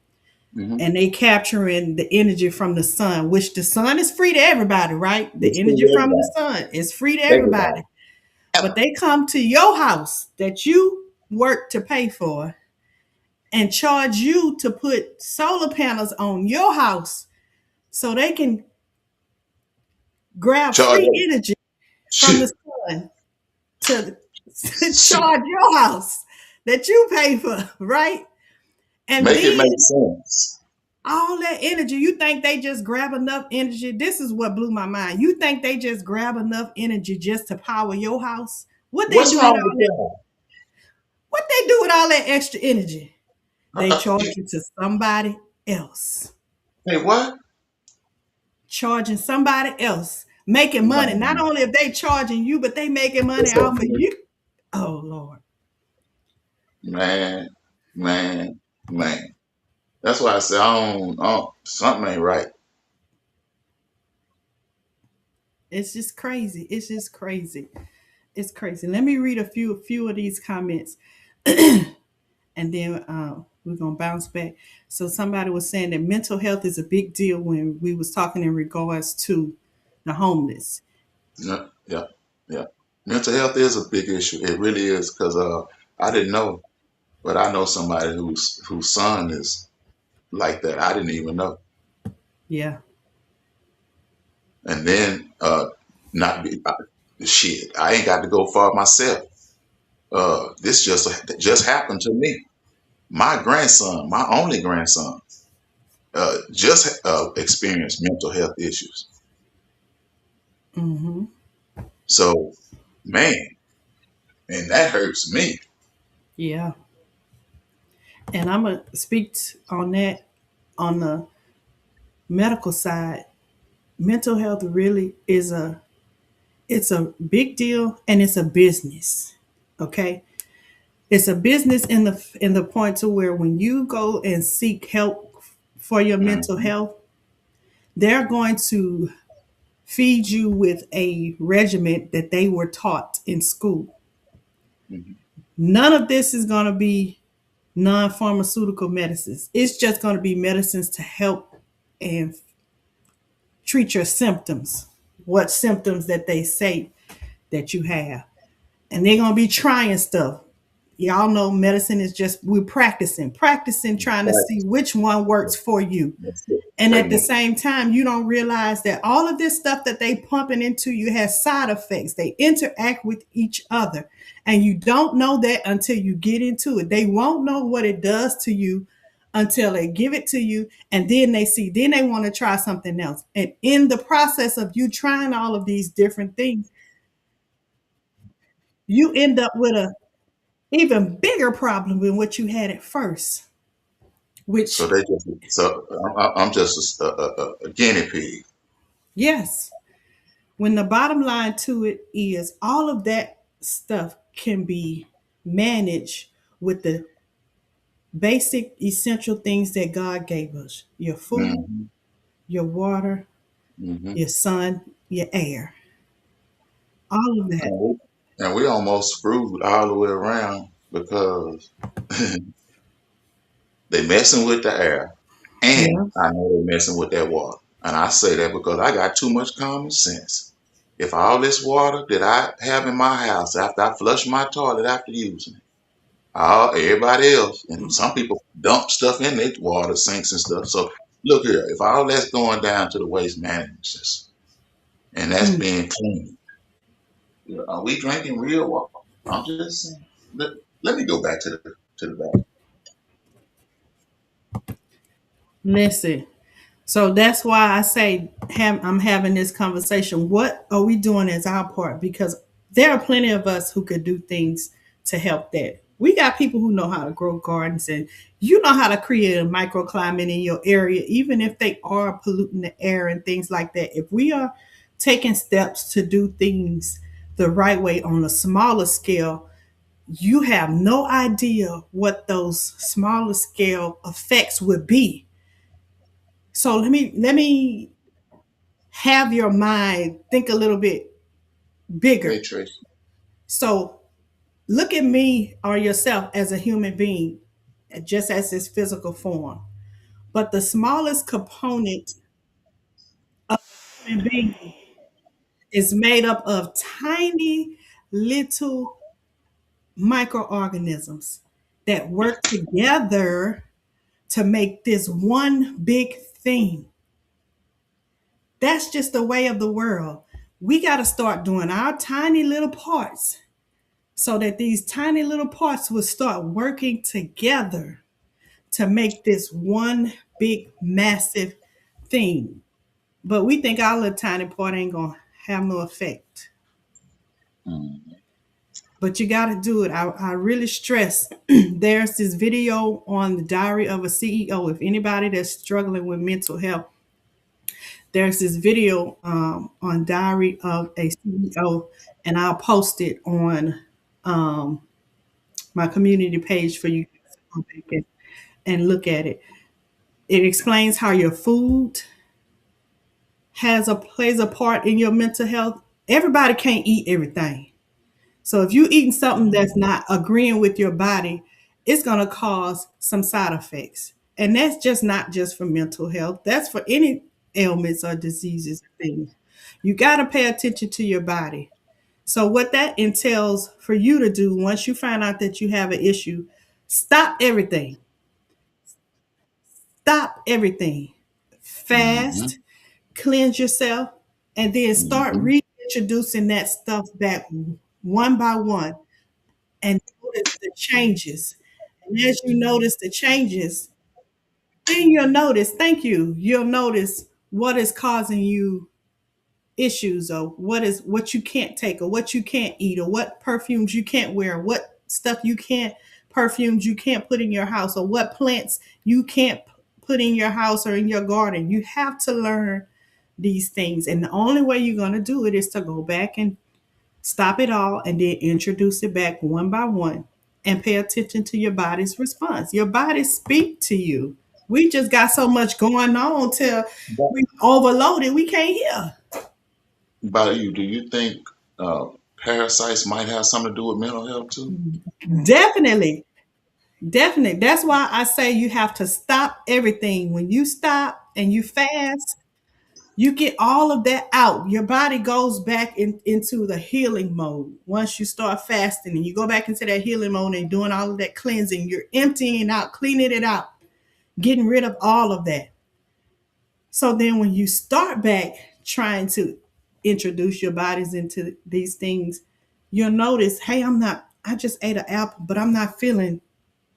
Hmm. And they capturing the energy from the sun, which the sun is free to everybody, right? The It's free energy to from the everybody. sun is free to Everybody. everybody. But they come to your house that you work to pay for and charge you to put solar panels on your house so they can grab Charge free up. energy from the Shit. sun to Shit. charge your house that you pay for, right? And Make it then make sense. all that energy, you think they just grab enough energy? This is what blew my mind. You think they just grab enough energy just to power your house? What they What's do with wrong all with that? that? What they do with all that extra energy? They charge Hey, it to somebody else. hey, what? Charging somebody else, making money. Not Man, only if they charging you, but they making money what's up, off of man? you. Oh Lord. Man, man, man. That's why I say something ain't right. It's just crazy. It's just crazy. It's crazy. Let me read a few of these comments, and then we're gonna bounce back. So somebody was saying that mental health is a big deal when we was talking in regards to the homeless. Yeah, yeah, yeah. Mental health is a big issue. It really is because I didn't know, but I know somebody whose son is like that. I didn't even know. Yeah. And then not be shit. I ain't got to go far myself. This just happened to me. My grandson, my only grandson, just experienced mental health issues. Hmm. So, man, and that hurts me. Yeah. And I'm gonna speak on that on the medical side. Mental health really is a big deal and it's a business. Okay. It's a business in the point to where when you go and seek help for your mental Mm-hmm. health, they're going to feed you with a regimen that they were taught in school. Mm-hmm. None of this is going to be non-pharmaceutical medicines. It's just going to be medicines to help and treat your symptoms. What symptoms that they say that you have. And they're going to be trying stuff. Y'all know medicine is just, we're practicing, trying to see Right. which one works for you. That's it. And Pretty at the much. same time, you don't realize that all of this stuff that they pumping into you has side effects. They interact with each other. And you don't know that until you get into it. They won't know what it does to you until they give it to you. And then they see, then they want to try something else. And in the process of you trying all of these different things, you end up with a even bigger problem than what you had at first, So which, they just so I'm just a guinea pig. yes, when the bottom line to it is all of that stuff can be managed with the basic essential things that God gave us: your food, Mm-hmm. your water, Mm-hmm. your sun, your air, all of that. And we almost screwed all the way around because they messing with the air, and Yeah. I know they messing with that water. And I say that because I got too much common sense. If all this water that I have in my house after I flush my toilet after using it, all everybody else and some people dump stuff in their water sinks and stuff. So look here, if all that's going down to the waste management system and that's Mm. being clean, are we drinking real water? I'm just saying. Let me go back to the back. Listen, so that's why I say I'm having this conversation. What are we doing as our part? Because there are plenty of us who could do things to help that. We got people who know how to grow gardens, and you know how to create a microclimate in your area, even if they are polluting the air and things like that. If we are taking steps to do things the right way on a smaller scale, you have no idea what those smaller scale effects would be. So let me have your mind think a little bit Hey bigger. Tracy. So look at me or yourself as a human being, just as this physical form. But the smallest component of human being is made up of tiny little microorganisms that work together to make this one big thing. That's just the way of the world. We got to start doing our tiny little parts so that these tiny little parts will start working together to make this one big, massive thing. But we think our little tiny part ain't going to have no effect. Mm-hmm. But you got to do it. I really stress there's this video on the diary of a CEO. If anybody that's struggling with mental health, there's this video on diary of a CEO, and I'll post it on um, my community page for you guys to go back and look at it. It explains how your food has a plays a part in your mental health. Everybody can't eat everything. So if you're eating something that's not agreeing with your body, it's going to cause some side effects. And that's just not just for mental health. That's for any ailments or diseases or things. You got to pay attention to your body. So what that entails for you to do once you find out that you have an issue, stop everything. Stop everything. Mm-hmm. Fast, cleanse yourself, and then start Mm-hmm. reintroducing that stuff back one by one and notice the changes. And as you notice the changes, then you'll notice, thank you, you'll notice what is causing you issues, or what you can't take, or what you can't eat, or what perfumes you can't wear, what stuff you can't perfumes you can't put in your house, or what plants you can't put in your house or in your garden. You have to learn these things, and the only way you're going to do it is to go back and stop it all and then introduce it back one by one. and pay attention to your body's response. Your body speak to you. We just got so much going on till But, we overloaded. We can't hear. but you, do you think uh, parasites might have something to do with mental health too? Definitely. Definitely. That's why I say you have to stop everything. When you stop and you fast, you get all of that out. Your body goes back into the healing mode. Once you start fasting and you go back into that healing mode and doing all of that cleansing, you're emptying out, cleaning it out, getting rid of all of that. So then when you start back trying to introduce your bodies into these things, you'll notice, hey, I just ate an apple, but I'm not feeling,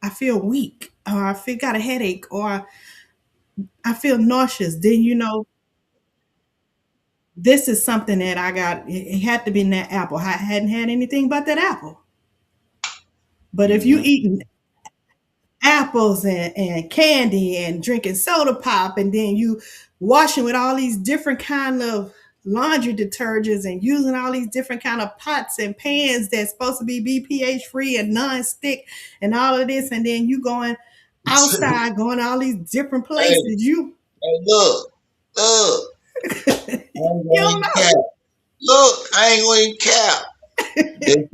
I feel weak, or I feel got a headache, or I feel nauseous. Then you know this is something that I got. It had to be in that apple. I hadn't had anything but that apple. But if you Hmm. eating apples and candy and drinking soda pop, and then you washing with all these different kind of laundry detergents and using all these different kind of pots and pans that's supposed to be BPH free and non-stick and all of this, and then you going outside, going to all these different Hey, places, you hey, look, I ain't you gonna don't even know. cap. Look, I ain't gonna even cap. They,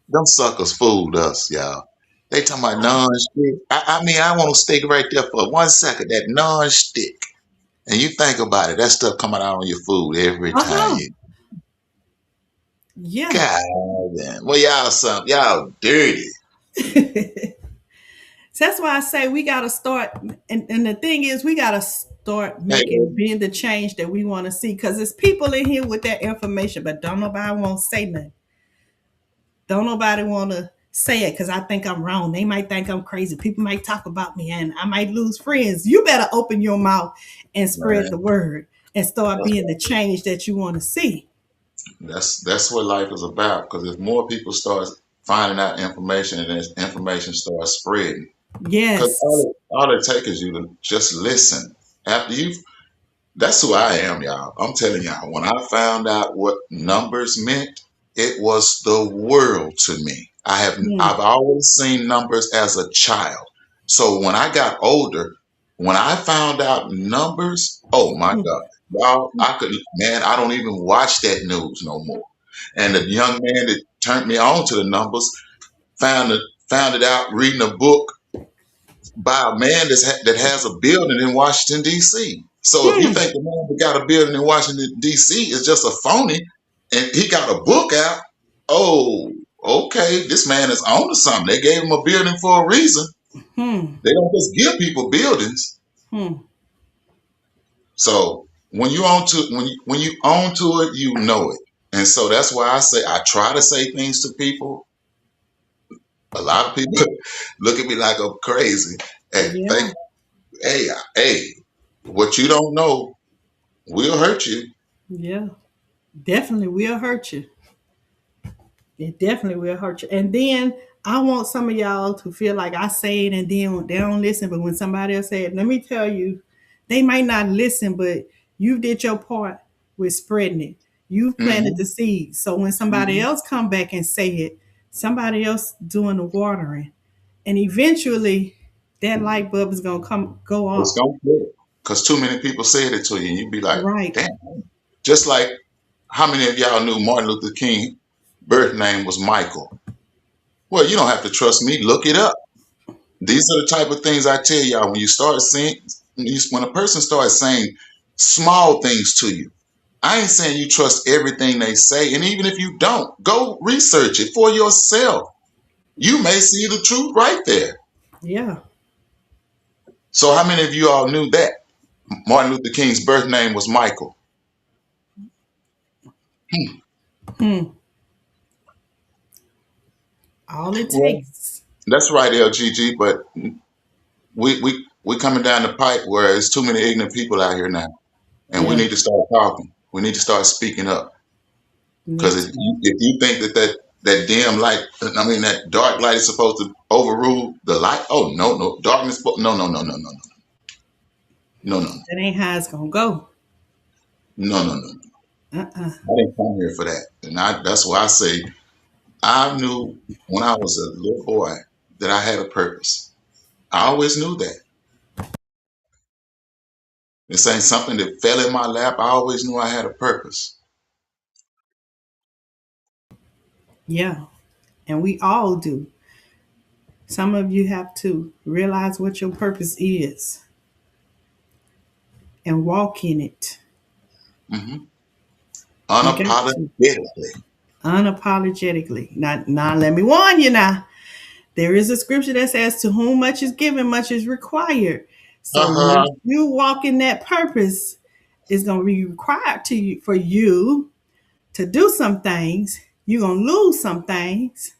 them suckers fooled us, y'all. They talking about non-stick. I mean, I want to stick right there for 1 second. That non-stick, and you think about it, that stuff coming out on your food every time Uh-huh. you. Yeah. God damn. Well, y'all dirty. That's why I say we got to start. And the thing is, we got to start Hey, being the change that we want to see. Because there's people in here with that information, but don't nobody want to say nothing. Don't nobody want to say it because I think I'm wrong. They might think I'm crazy. People might talk about me and I might lose friends. You better open your mouth and spread the man, word and start that's being the change that you want to see. that's what life is about. Because if more people start finding out information and this information starts spreading, because Yes. all it takes is you to just listen. After you That's who I am, y'all. I'm telling y'all, when I found out what numbers meant, it was the world to me. Mm, I've always seen numbers as a child. So when I got older, when I found out numbers, oh my mm, God. Y'all, I don't even watch that news no more. And the young man that turned me on to the numbers found it out reading a book by a man that has a building in Washington D.C. So if you mm, think the man that got a building in Washington D.C. is just a phony, and he got a book out, oh, okay, this man is on to something. They gave him a building for a reason. mm, They don't just give people buildings. mm. So when you own to it, you know it. And so that's why I try to say things to people. A lot of people look at me like I'm crazy. Hey, Yeah. hey, what you don't know will hurt you. Yeah. Definitely will hurt you. It definitely will hurt you. And then I want some of y'all to feel like I say it and then they don't listen. But when somebody else say it, let me tell you, they might not listen, but you did your part with spreading it. You planted the Hmm. seed. So when somebody Hmm. else come back and say it, somebody else doing the watering. And eventually that light bulb is gonna come go It's off. gonna fit because too many people said it to you, and you'd be like, Right. "Damn!" Just like how many of y'all knew Martin Luther King' birth name was Michael? Well, you don't have to trust me. Look it up. These are the type of things I tell y'all when you start seeing when a person starts saying small things to you. I ain't saying you trust everything they say, and even if you don't, go research it for yourself. You may see the truth right there. Yeah. So, how many of you all knew that Martin Luther King's birth name was Michael? Hmm. Hmm. All it Well, takes. that's right, LGG. But we coming down the pipe where there's too many ignorant people out here now, and we Yeah. need to start talking. We need to start speaking up. Because Need to. if you think that dim light, I mean that dark light is supposed to overrule the light, oh no, darkness, no, That ain't how it's gonna go. no. Uh-uh. I didn't come here for that, and that's why I say I knew when I was a little boy that I had a purpose. I always knew that. This ain't something that fell in my lap. I always knew I had a purpose. Yeah. And we all do. Some of you have to realize what your purpose is and walk in it. Hmm. You got to Unapologetically. unapologetically. Now, let me warn you now. There is a scripture that says, "To whom much is given, much is required." So when Uh-huh. you walk in that purpose, it's going to be required to you for you to do some things. You're going to lose some things,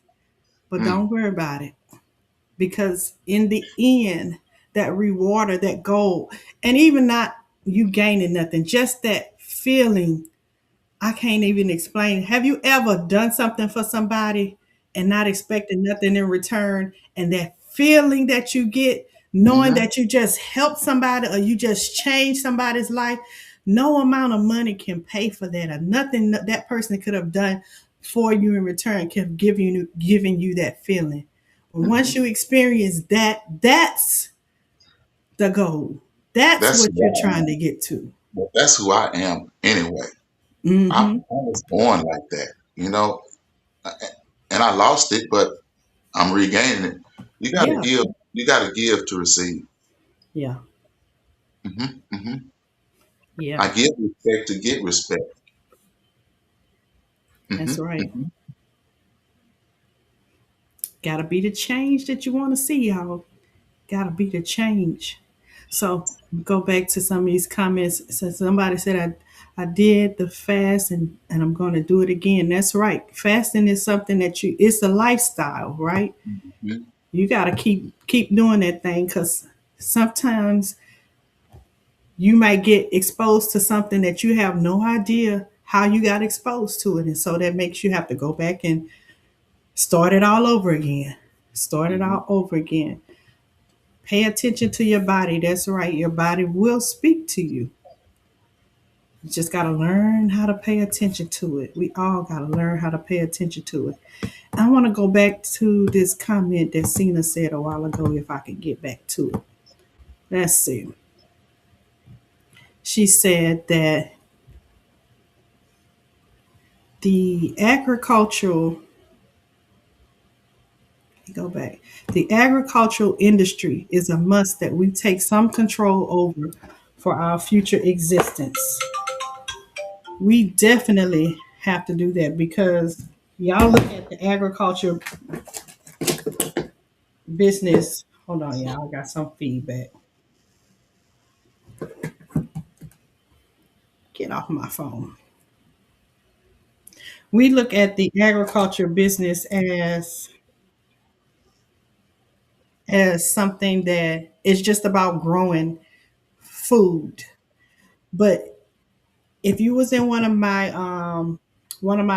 but Mm. don't worry about it because in the end, that reward or that goal, and even not you gaining nothing, just that feeling I can't even explain. Have you ever done something for somebody and not expecting nothing in return? And that feeling that you get, knowing Hmm. that you just helped somebody or you just changed somebody's life, no amount of money can pay for that, or nothing that person could have done for you in return can have given you that feeling. Once Hmm. you experience that, that's the goal. That's That's what who you're I trying to am. get to. Well, that's who I am anyway. I Mm-hmm. was born like that, and I lost it, but I'm regaining it. You got to Yeah. give. You got to give to receive. Yeah. Hmm. Hmm. Yeah. I give respect to get respect. That's Hmm. right. Hmm. Gotta be the change that you want to see, y'all. Gotta be the change. So go back to some of these comments. So somebody said I did the fast and I'm gonna do it again. That's right. Fasting is something that it's a lifestyle, right? Hmm. You gotta keep doing that thing because sometimes you might get exposed to something that you have no idea how you got exposed to it. And so that makes you have to go back and start it all over again. Start it Hmm. all over again. Pay attention to your body. That's right. Your body will speak to you. You just got to learn how to pay attention to it. We all got to learn how to pay attention to it. I want to go back to this comment that Cena said a while ago, if I can get back to it. Let's see. She said that the agricultural, go back, the agricultural industry is a must that we take some control over for our future existence. We definitely have to do that because y'all look at the agriculture business. Hold on, y'all. I got some feedback. Get off my phone. We look at the agriculture business as something that is just about growing food. But if you was in one of my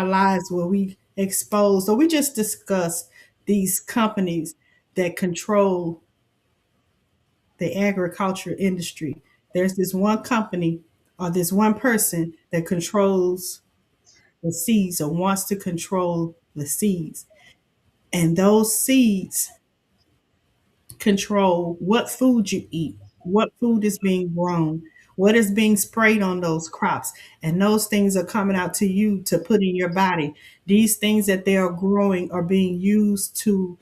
lives where we exposed or we just discussed these companies that control the agriculture industry. There's this one company or this one person that controls the seeds or wants to control the seeds. And those seeds control what food you eat, what food is being grown, what is being sprayed on those crops. And those things are coming out to you to put in your body. These things that they are growing are being used to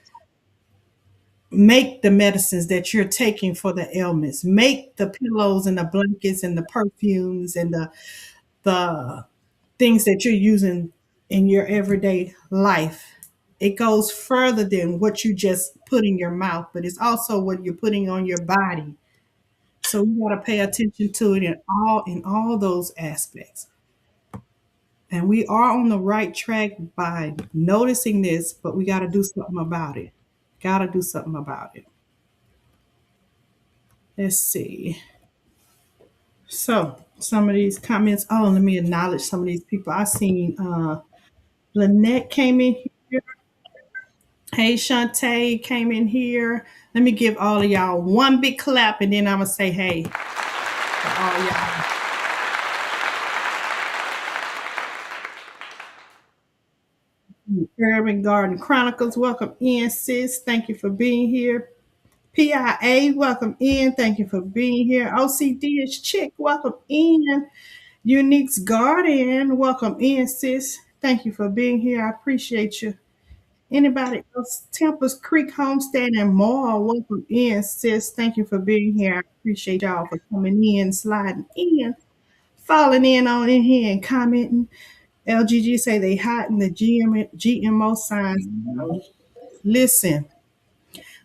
make the medicines that you're taking for the ailments, make the pillows and the blankets and the perfumes and the things that you're using in your everyday life. It goes further than what you just put in your mouth, but it's also what you're putting on your body. So we got to pay attention to it in all those aspects. And we are on the right track by noticing this, but we got to do something about it. Got to do something about it. Let's see. So some of these comments. Oh, let me acknowledge some of these people. I seen Lynette came in here. Hey Shantae came in here. Let me give all of y'all one big clap and then I'm gonna say hey to all y'all. Urban Garden Chronicles, welcome in, sis. Thank you for being here. PIA, welcome in. Thank you for being here. OCD is Chick, welcome in. Unique's Garden, welcome in, sis. Thank you for being here. I appreciate you. Anybody else? Tempest Creek Homestead and Mall, welcome in, sis. Thank you for being here. I appreciate y'all for coming in, sliding in, falling in on in here and commenting. LGG say they hot in the GMO signs. Mhm. Listen,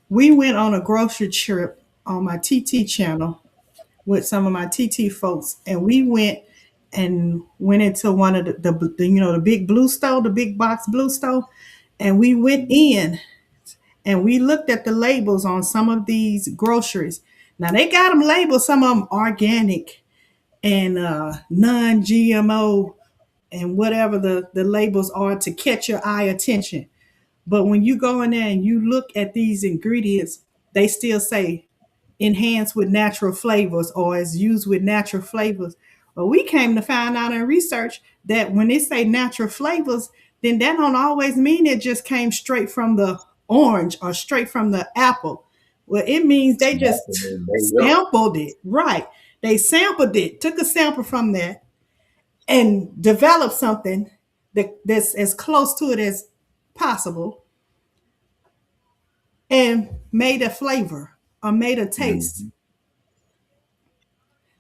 we went on a grocery trip on my TT channel with some of my TT folks, and we went into one of the the big blue store, the big box blue store, and we went in and we looked at the labels on some of these groceries. Now they got them labeled, some of them organic and non-GMO and whatever the labels are to catch your eye attention. But when you go in there and you look at these ingredients, they still say enhanced with natural flavors or is used with natural flavors. But we came to find out in research that when they say natural flavors, then that don't always mean it just came straight from the orange or straight from the apple. Well, it means they That's just the name made up. sampled it. Right. They sampled it, took a sample from that and developed something that's as close to it as possible and made a flavor or made a taste. Mhm.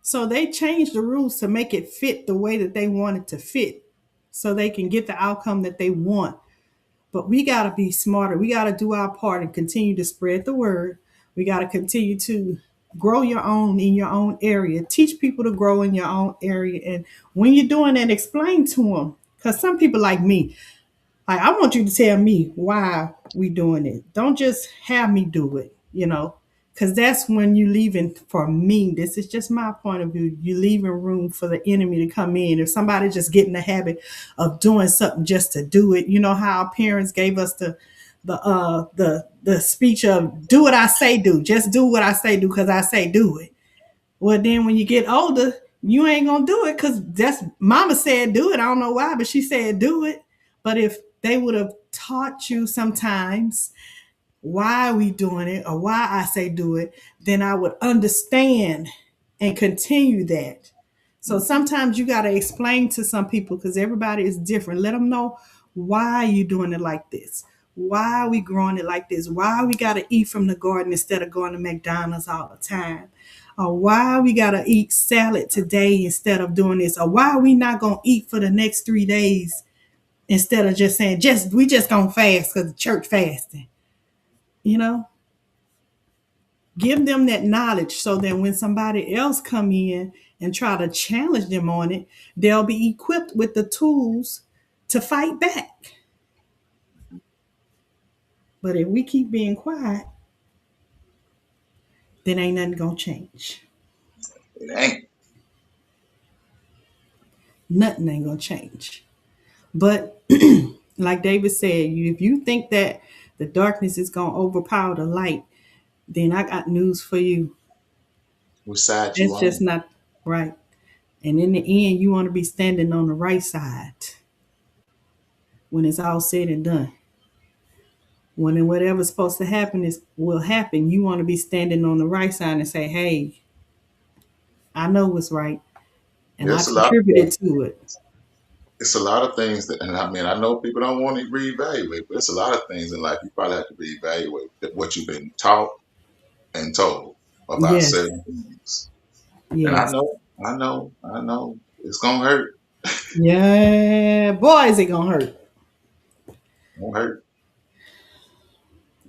So they changed the rules to make it fit the way that they want it to fit so they can get the outcome that they want. But we got to be smarter. We got to do our part and continue to spread the word. We got to continue to grow your own in your own area. Teach people to grow in your own area. And when you're doing that, explain to them. Because some people like me, I want you to tell me why we doing it. Don't just have me do it, because that's when you leaving for me. This is just my point of view. You leaving room for the enemy to come in. If somebody just get in the habit of doing something just to do it, you know how our parents gave us the speech of do what I say do. Just do what I say do because I say do it. Well, then when you get older, you ain't gonna do it because that's mama said do it. I don't know why, but she said do it. But if they would have taught you sometimes why we doing it or why I say do it, then I would understand and continue that. So sometimes you got to explain to some people because everybody is different. Let them know why you doing it like this. Why are we growing it like this? Why we got to eat from the garden instead of going to McDonald's all the time? Or why we got to eat salad today instead of doing this? Or why are we not going to eat for the next 3 days instead of just saying, we just going to fast because the church fasting? You know, give them that knowledge so that when somebody else come in and try to challenge them on it, they'll be equipped with the tools to fight back. But if we keep being quiet, then ain't nothing gonna change. It ain't. Nothing ain't gonna change. But like David said, if you think that the darkness is gonna overpower the light, then I got news for you. Which side you That's just on? not right. And in the end, you want to be standing on the right side when it's all said and done. When whatever's supposed to happen is will happen, you want to be standing on the right side and say, "Hey, I know what's right, and I There's a lot of contributed stuff. to it." It's a lot of things that, and I mean, I know people don't want to reevaluate, but it's a lot of things in life you probably have to reevaluate what you've been taught and told about Yes, certain things. And yes, I know, it's gonna hurt. yeah. Boy, is it gonna hurt? It's gonna hurt.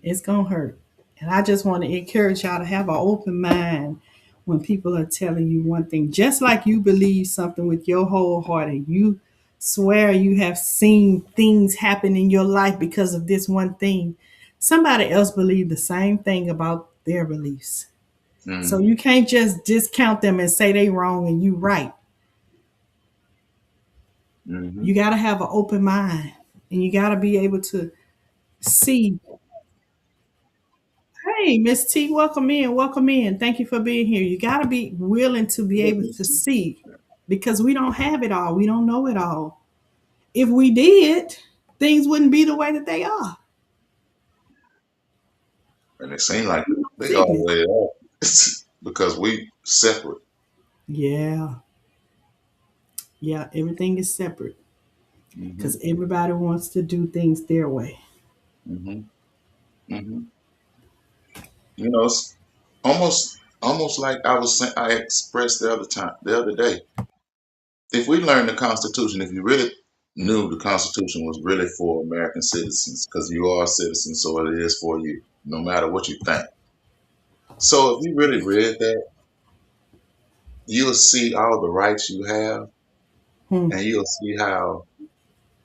It's gonna hurt. And I just want to encourage y'all to have an open mind when people are telling you one thing, just like you believe something with your whole heart and you swear you have seen things happen in your life because of this one thing. Somebody else believe the same thing about their beliefs. So Hmm. you can't just discount them and say they wrong and you right. Hmm. You got to have an open mind and you got to be able to see. Hey, Miss T, welcome in. Welcome in. Thank you for being here. You got to be willing to be able to see because we don't have it all. We don't know it all. If we did, things wouldn't be the way that they are. And it seems like they Sickness. always are because we separate. Yeah, yeah, everything is separate Hmm. because everybody wants to do things their way. Hmm. Hmm. You know, it's almost like I expressed the other day. If we learned the Constitution, if you really knew the Constitution was really for American citizens, because you are a citizen, so it is for you, no matter what you think. So if you really read that, you'll see all the rights you have, Hmm. and you'll see how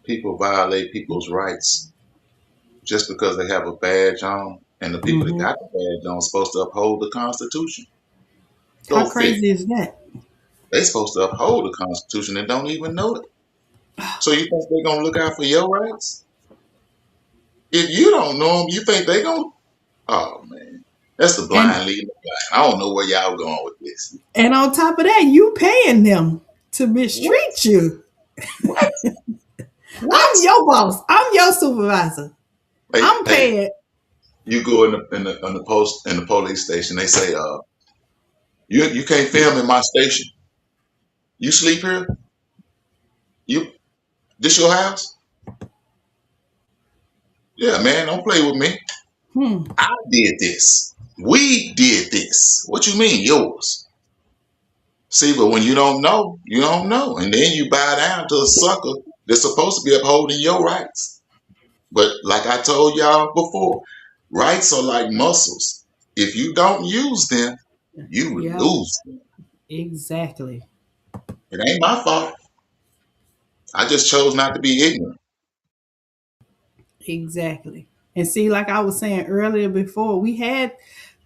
people violate people's rights just because they have a badge on, and the people that Hmm. got the badge on are supposed to uphold the Constitution. How Go figure. crazy is that? They're supposed to uphold the Constitution and don't even know it. So you think they're gonna look out for your rights? If you don't know them, you think they're gonna? Oh man, that's the And blind leading the blind. I don't know where y'all going with this. and on top of that, you paying them to What? mistreat you. What? What? I'm your boss. I'm your supervisor. Hey, I'm hey, paying. you go in the police station. They say, you can't film in my station. You sleep here? You this your house? Yeah, man, don't play with me. Hmm. I did this. We did this. What you mean, yours? See, but when you don't know, you don't know. And then you bow down to a sucker that's supposed to be upholding your rights. But like I told y'all before, rights are like muscles. If you don't use them, you Yep. lose them. Exactly. It ain't my fault. I just chose not to be ignorant. Exactly. And see, like I was saying earlier before, we had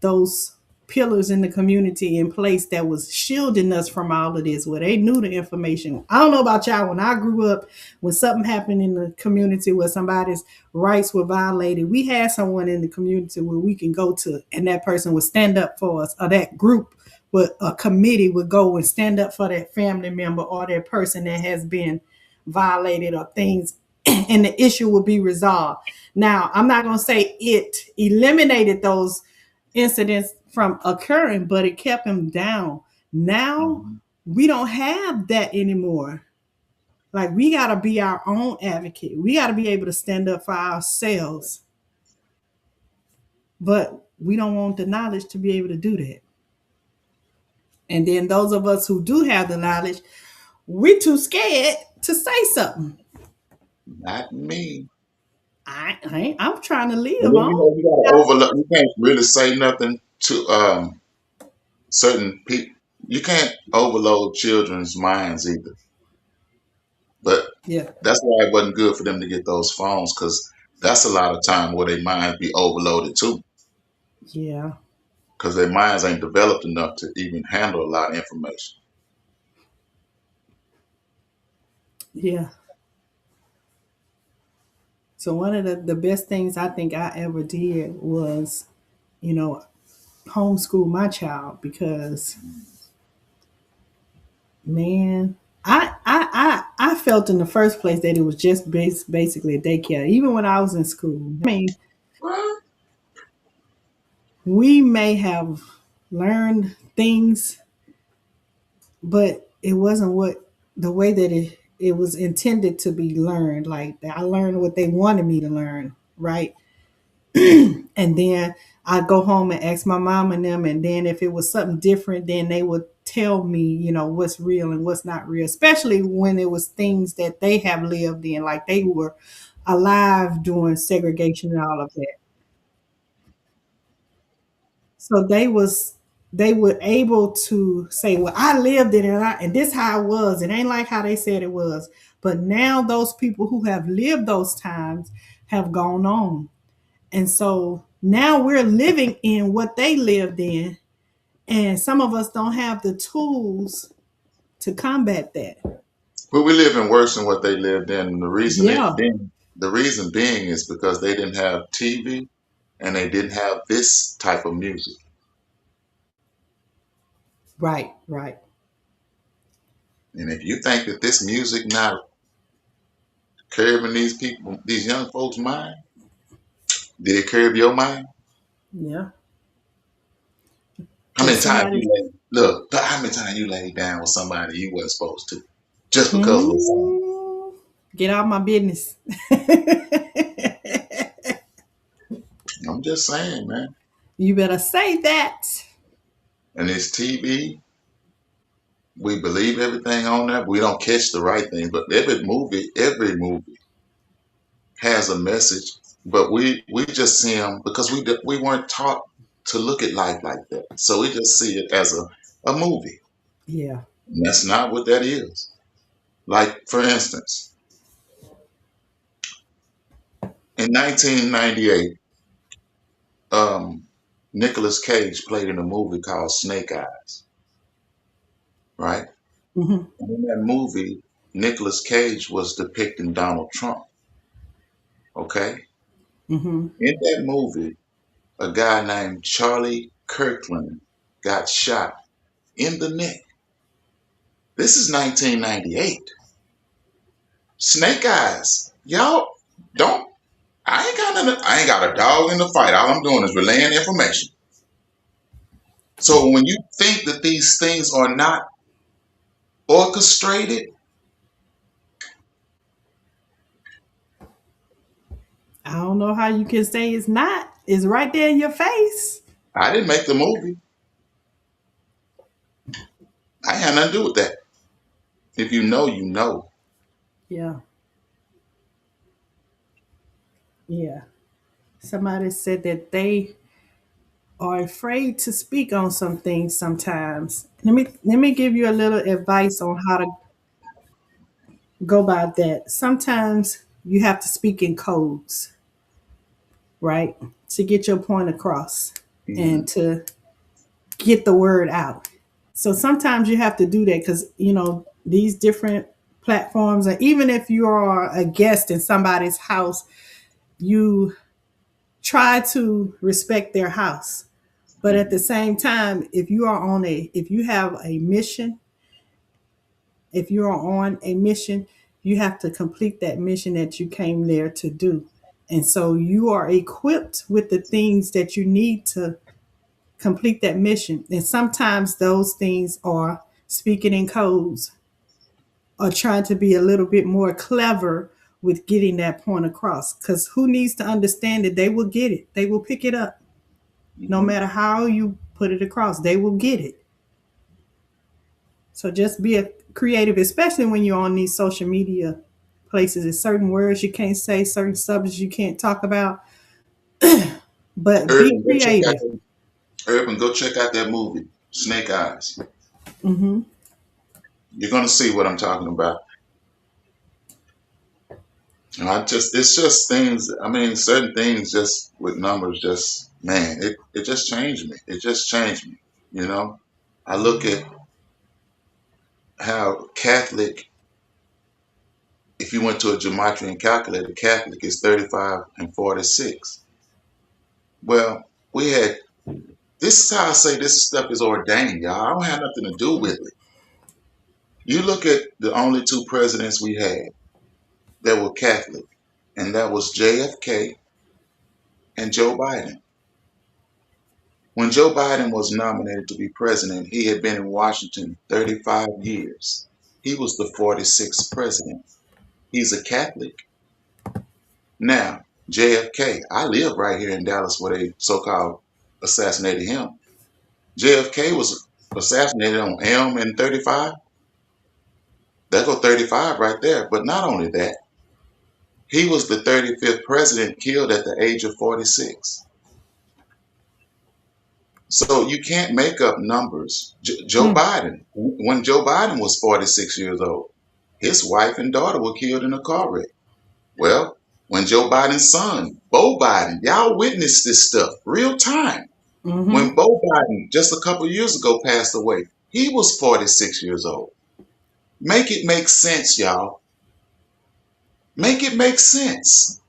those pillars in the community in place that was shielding us from all of this, where they knew the information. I don't know about y'all. When I grew up, when something happened in the community where somebody's rights were violated, we had someone in the community where we can go to, and that person would stand up for us, or that group would, a committee would go and stand up for that family member or that person that has been violated or things, and the issue will be resolved. Now, I'm not going to say it eliminated those incidents from occurring, but it kept them down. Now, Mhm. we don't have that anymore. Like, we got to be our own advocate. We got to be able to stand up for ourselves, but we don't want the knowledge to be able to do that. And then those of us who do have the knowledge, we're too scared to say something. Not me. I'm trying to And live then you on. know you gotta overlook. You can't really say nothing to certain people. You can't overload children's minds either. But Yeah, that's why it wasn't good for them to get those phones because that's a lot of time where their minds be overloaded too yeah, because their minds ain't developed enough to even handle a lot of information. yeah. So one of the best things I think I ever did was, you know, homeschool my child because man, I felt in the first place that it was just basically a daycare. Even when I was in school, I mean, What? we may have learned things, but it wasn't what the way that it was intended to be learned. Like I learned what they wanted me to learn, right? And then I'd go home and ask my mom and them, and then if it was something different, then they would tell me, what's real and what's not real, especially when it was things that they have lived in, like they were alive during segregation and all of that. So they were able to say, well, I lived it, and this how it was. It ain't like how they said it was. But now those people who have lived those times have gone on. And so now we're living in what they lived in. And some of us don't have the tools to combat that. But we live in worse than what they lived in. And Yeah, the reason being is because they didn't have TV and they didn't have this type of music. right, right. And if you think that this music now Curving these people, these young folks' mind. Did it curve your mind? Yeah. How Cause many times somebody, you look? How many times you laid down with somebody you wasn't supposed to, just because of a song? hmm, get out my business. I'm just saying, man. You better say that. And it's TV. We believe everything on there. We don't catch the right thing. But every movie has a message. But we just see them because we weren't taught to look at life like that. So we just see it as a movie. Yeah. And that's not what that is. Like for instance, in 1998, Nicolas Cage played in a movie called Snake Eyes, right? Hmm. And in that movie, Nicolas Cage was depicting Donald Trump. Okay, Hmm. in that movie, a guy named Charlie Kirkland got shot in the neck. This is 1998. Snake Eyes, y'all don't. I ain't got nothing. I ain't got a dog in the fight. All I'm doing is relaying information. So when you think that these things are not orchestrated, I don't know how you can say it's not. It's right there in your face. I didn't make the movie. I had nothing to do with that. If you know, you know. Yeah. Yeah. Somebody said that they are afraid to speak on some things sometimes. Let me give you a little advice on how to go about that. Sometimes you have to speak in codes, right? To get your point across and Mhm. to get the word out. So sometimes you have to do that because, these different platforms, and even if you are a guest in somebody's house, you try to respect their house. But at the Mhm. same time, if you have a mission, if you are on a mission, you have to complete that mission that you came there to do. And so you are equipped with the things that you need to complete that mission. And sometimes those things are speaking in codes or trying to be a little bit more clever with getting that point across. Because who needs to understand it? They will get it, they will pick it up. No Mhm. matter how you put it across, they will get it. So just be a creative, especially when you're on these social media places. There's certain words you can't say, certain subjects you can't talk about, but be Urban, go check out creative. that. Urban, go check out that movie, Snake Eyes. Hmm. You're gonna see what I'm talking about. It's just things. I mean, certain things just with numbers, just man, it just changed me. It just changed me. You know, I look at how Catholic. If you went to a gematria and calculator, Catholic is 35 and 46. Well, we had. This is how I say this stuff is ordained, y'all. I don't have nothing to do with it. You look at the only two presidents we had that were Catholic, and that was JFK and Joe Biden. When Joe Biden was nominated to be president, he had been in Washington 35 years. He was the 46th president. He's a Catholic. Now, JFK, I live right here in Dallas where they so called assassinated him. JFK was assassinated on Elm in 35. That go 35 right there. But not only that, he was the 35th president killed at the age of 46. So you can't make up numbers. Joe Hmm. Biden, when Joe Biden was 46 years old, his wife and daughter were killed in a car wreck. Well, when Joe Biden's son, Bo Biden, y'all witnessed this stuff real time. Hmm. When Bo Biden, just a couple years ago, passed away, he was 46 years old. Make it make sense, y'all. Make it make sense.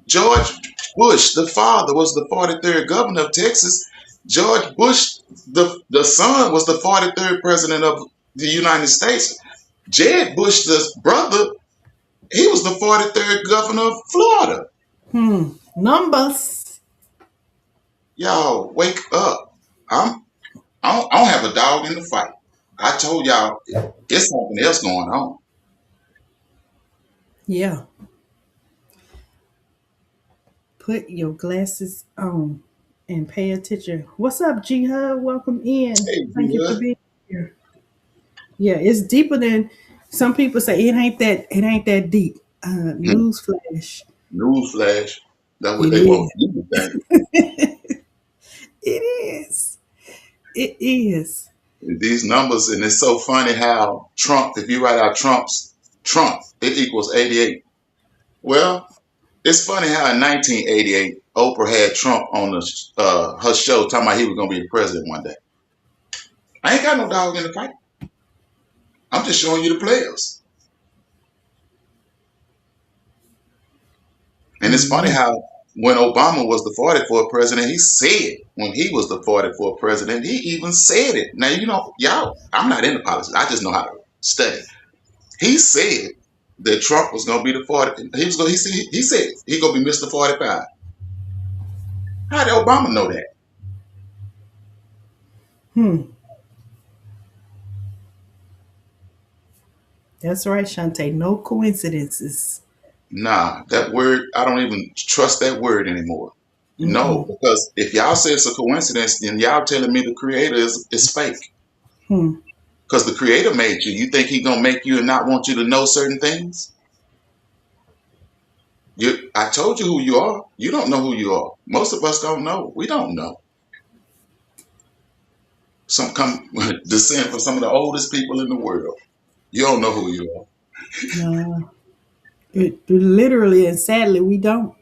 George Bush, the father, was the 43rd governor of Texas. George Bush, the son, was the 43rd president of the United States. Jeb Bush, the brother, He was the 43rd governor of Florida. Numbers. Y'all wake up. I don't have a dog in the fight. I told y'all it's something else going on. Yeah. Put your glasses on and pay attention. What's up, G Hub? Welcome in. Hey, Thank you for good. being here. Yeah, it's deeper than some people say. It ain't that deep. Newsflash. Newsflash. That's what It they is. want you to think. It is. It is. These numbers, and it's so funny how Trump, if you write out Trump, it equals 88. Well, it's funny how in 1988, Oprah had Trump on her show talking about he was going to be the president one day. I ain't got no dog in the fight. I'm just showing you the players. And it's funny Amen. how when Obama was the 44th president, he said when he was the 44th president, he even said it. Now, y'all, I'm not into politics. I just know how to study. He said that Trump was going to be the 40. He said he going to be Mr. 45. How did Obama know that? Hmm. That's right, Shantae. No coincidences. Nah, that word, I don't even trust that word anymore. No, Mm-mm. because if y'all say it's a coincidence, then y'all telling me the creator is fake. Hmm. Because the creator made you. You think he gonna make you and not want you to know certain things? I told you who you are. You don't know who you are. Most of us don't know. We don't know. Some come descend from some of the oldest people in the world. You don't know who you are. No. It literally and sadly we don't.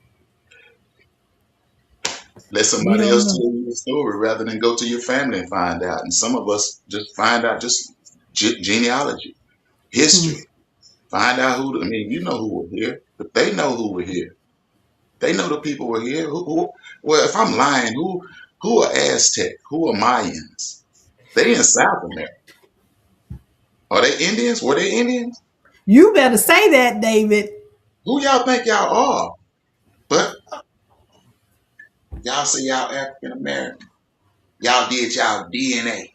Let We somebody don't else know. tell you the story rather than go to your family and find out. And some of us just find out just genealogy, Hmm. history. Find out I mean, you know who were here, but they know who were here. They know the people were here. Well, if I'm lying, who are Aztec? Who are Mayans? They in South America. Are they Indians? Were they Indians? You better say that, David. Who y'all think y'all are? But y'all say y'all African American. Y'all did y'all DNA.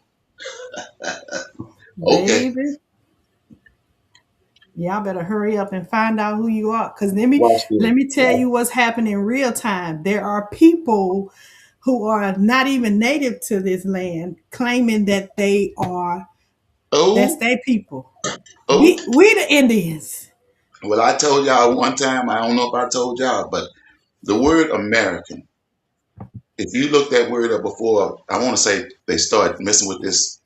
Okay, Baby. Y'all better hurry up and find out who you are. Cause let me watch let this. me tell you what's happening in real time. There are people who are not even native to this land claiming that that's Oh, their people. oh. We the Indians. Well, I told y'all one time. I don't know if I told y'all, but the word American. If you look that word up before, I want to say they started messing with this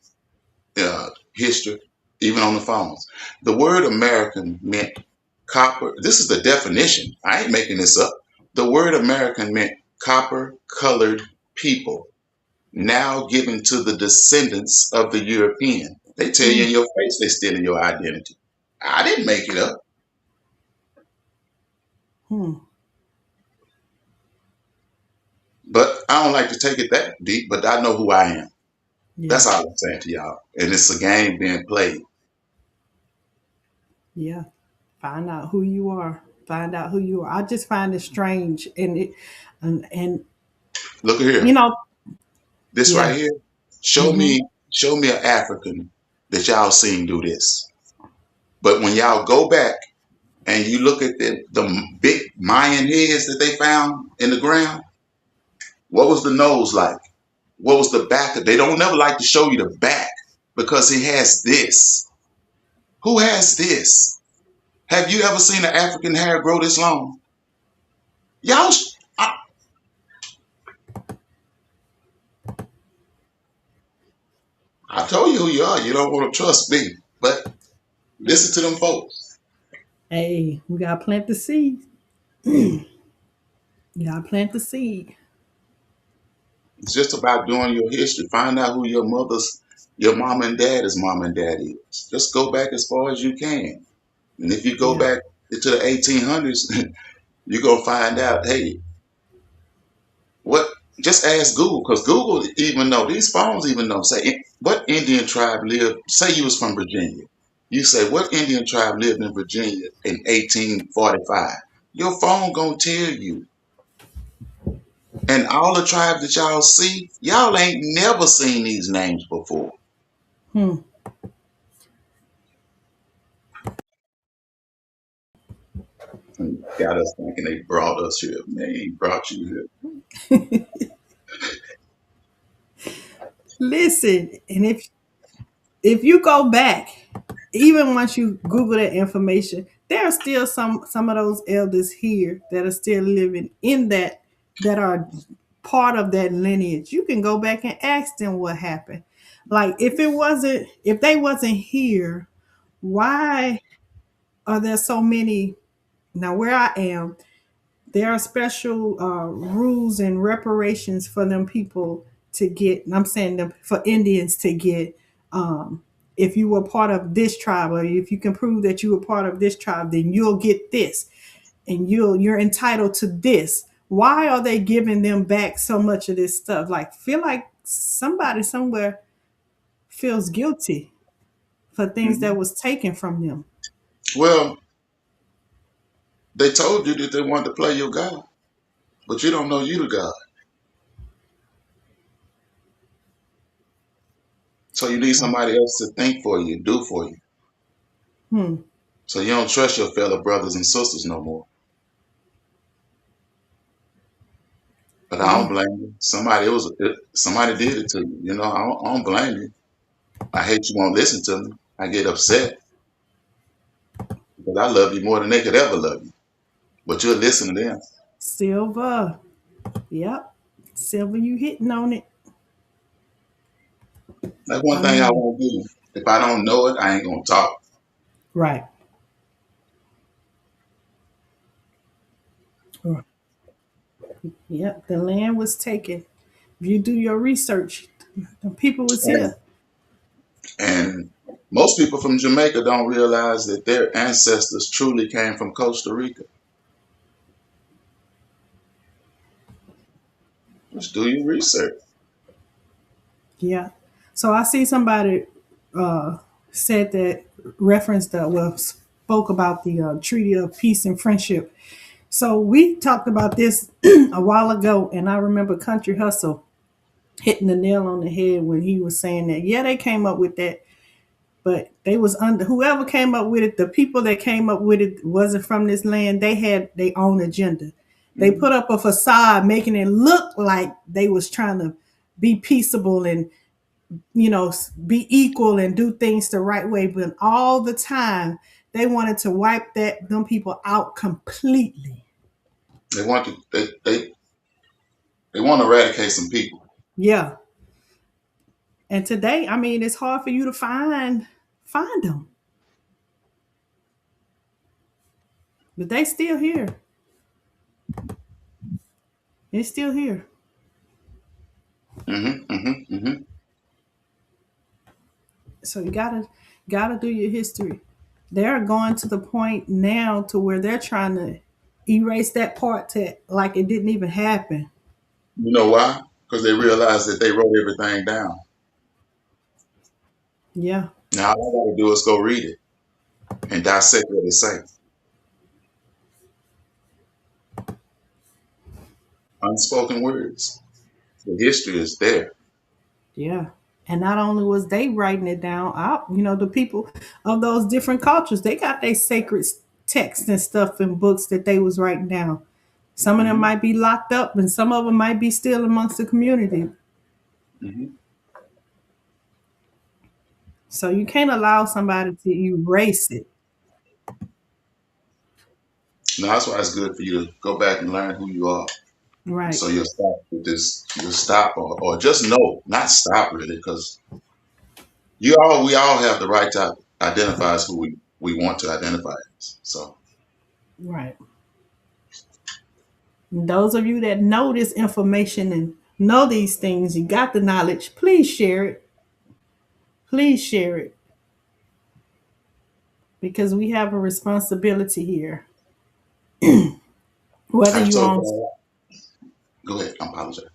history, even on the phones. The word American meant copper. This is the definition. I ain't making this up. The word American meant copper colored people, now given to the descendants of the European. They tell you in Mm, your face they're stealing your identity. I didn't make it up, hmm. but I don't like to take it that deep, but I know who I am. Yeah, That's all I'm saying to y'all. And it's a game being played. yeah. Find out who you are. Find out who you are. I just find it strange, and Look at you here. know, This right yeah. here. Show Mm-hmm. me, show me an African that y'all seen do this. But when y'all go back and you look at the big Mayan heads that they found in the ground, what was the nose like? What was the back? They don't never like to show you the back because he has this. Who has this? Have you ever seen an African hair grow this long? Y'all, I told you who you are. You don't want to trust me, but listen to them folks. Hey, we got to plant the seed. You got to plant the seed. It's just about doing your history. Find out who your mom and dad's mom and dad is. Just go back as far as you can. And if you go Yeah. back to the 1800s, you're going to find out, hey, what? Just ask Google, because Google even know, these phones even know, say, what Indian tribe lived, say you was from Virginia. You say, what Indian tribe lived in Virginia in 1845? Your phone gonna tell you. And all the tribes that y'all see, y'all ain't never seen these names before. Hmm. And got us thinking they brought us here. Man, they ain't brought you here. Listen, and if you go back, even once you Google that information, there are still some of those elders here that are still living in that are part of that lineage. You can go back and ask them what happened. Like if they wasn't here, why are there so many now where I am? There are special rules and reparations for them people to get. And I'm saying them for Indians to get. If you were part of this tribe, or if you can prove that you were part of this tribe, then you'll get this, and you're entitled to this. Why are they giving them back so much of this stuff? Like, feel like somebody somewhere feels guilty for things that Mhm. was taken from them. Well, they told you that they wanted to play your God, but you don't know you the God. So you need Wow. somebody else to think for you, do for you. Hmm. So you don't trust your fellow brothers and sisters no more. But I don't Yeah. blame you. Somebody did it to you. You know, I don't blame you. I hate you won't listen to me. I get upset because I love you more than they could ever love you. But you'll listen to them. Silver. Yep. Silver, you hitting on it. That's one I thing I mean, won't do. If I don't know it, I ain't gonna talk. right. Yep. The land was taken. If you do your research, the people was And here. and most people from Jamaica don't realize that their ancestors truly came from Costa Rica. Just do your research. Yeah. So I see somebody uh, said that referenced spoke about the Treaty of Peace and Friendship. So we talked about this a while ago, and I remember Country Hustle hitting the nail on the head when he was saying that. Yeah, they came up with that, but they was under whoever came up with it. The people that came up with it wasn't from this land. They had their own agenda. They Mhm. put up a facade making it look like they was trying to be peaceable and be equal and do things the right way, but all the time they wanted to wipe them people out completely. They want to they want to eradicate some people. Yeah. And today, I mean, it's hard for you to find them, but they still here. They're still here. Hmm. So you gotta do your history. They're going to the point now to where they're trying to erase that part to like it didn't even happen. You know why? Because they realize that they wrote everything down. Yeah. Now all I gotta do is go read it and dissect what it say. Unspoken words. The history is there. Yeah. And not only was they writing it down, the people of those different cultures, they got their sacred texts and stuff and books that they was writing down. Some of them Hmm. might be locked up and some of them might be still amongst the community. Hmm. So you can't allow somebody to erase it. Now that's why it's good for you to go back and learn who you are. Right. So you'll stop with this. You'll stop or just know, not stop really, because we all have the right to identify as who we want to identify as. So Right. And those of you that know this information and know these things, you got the knowledge, please share it. Please share it because we have a responsibility here. Whether I've you're told on God, go ahead. I apologize.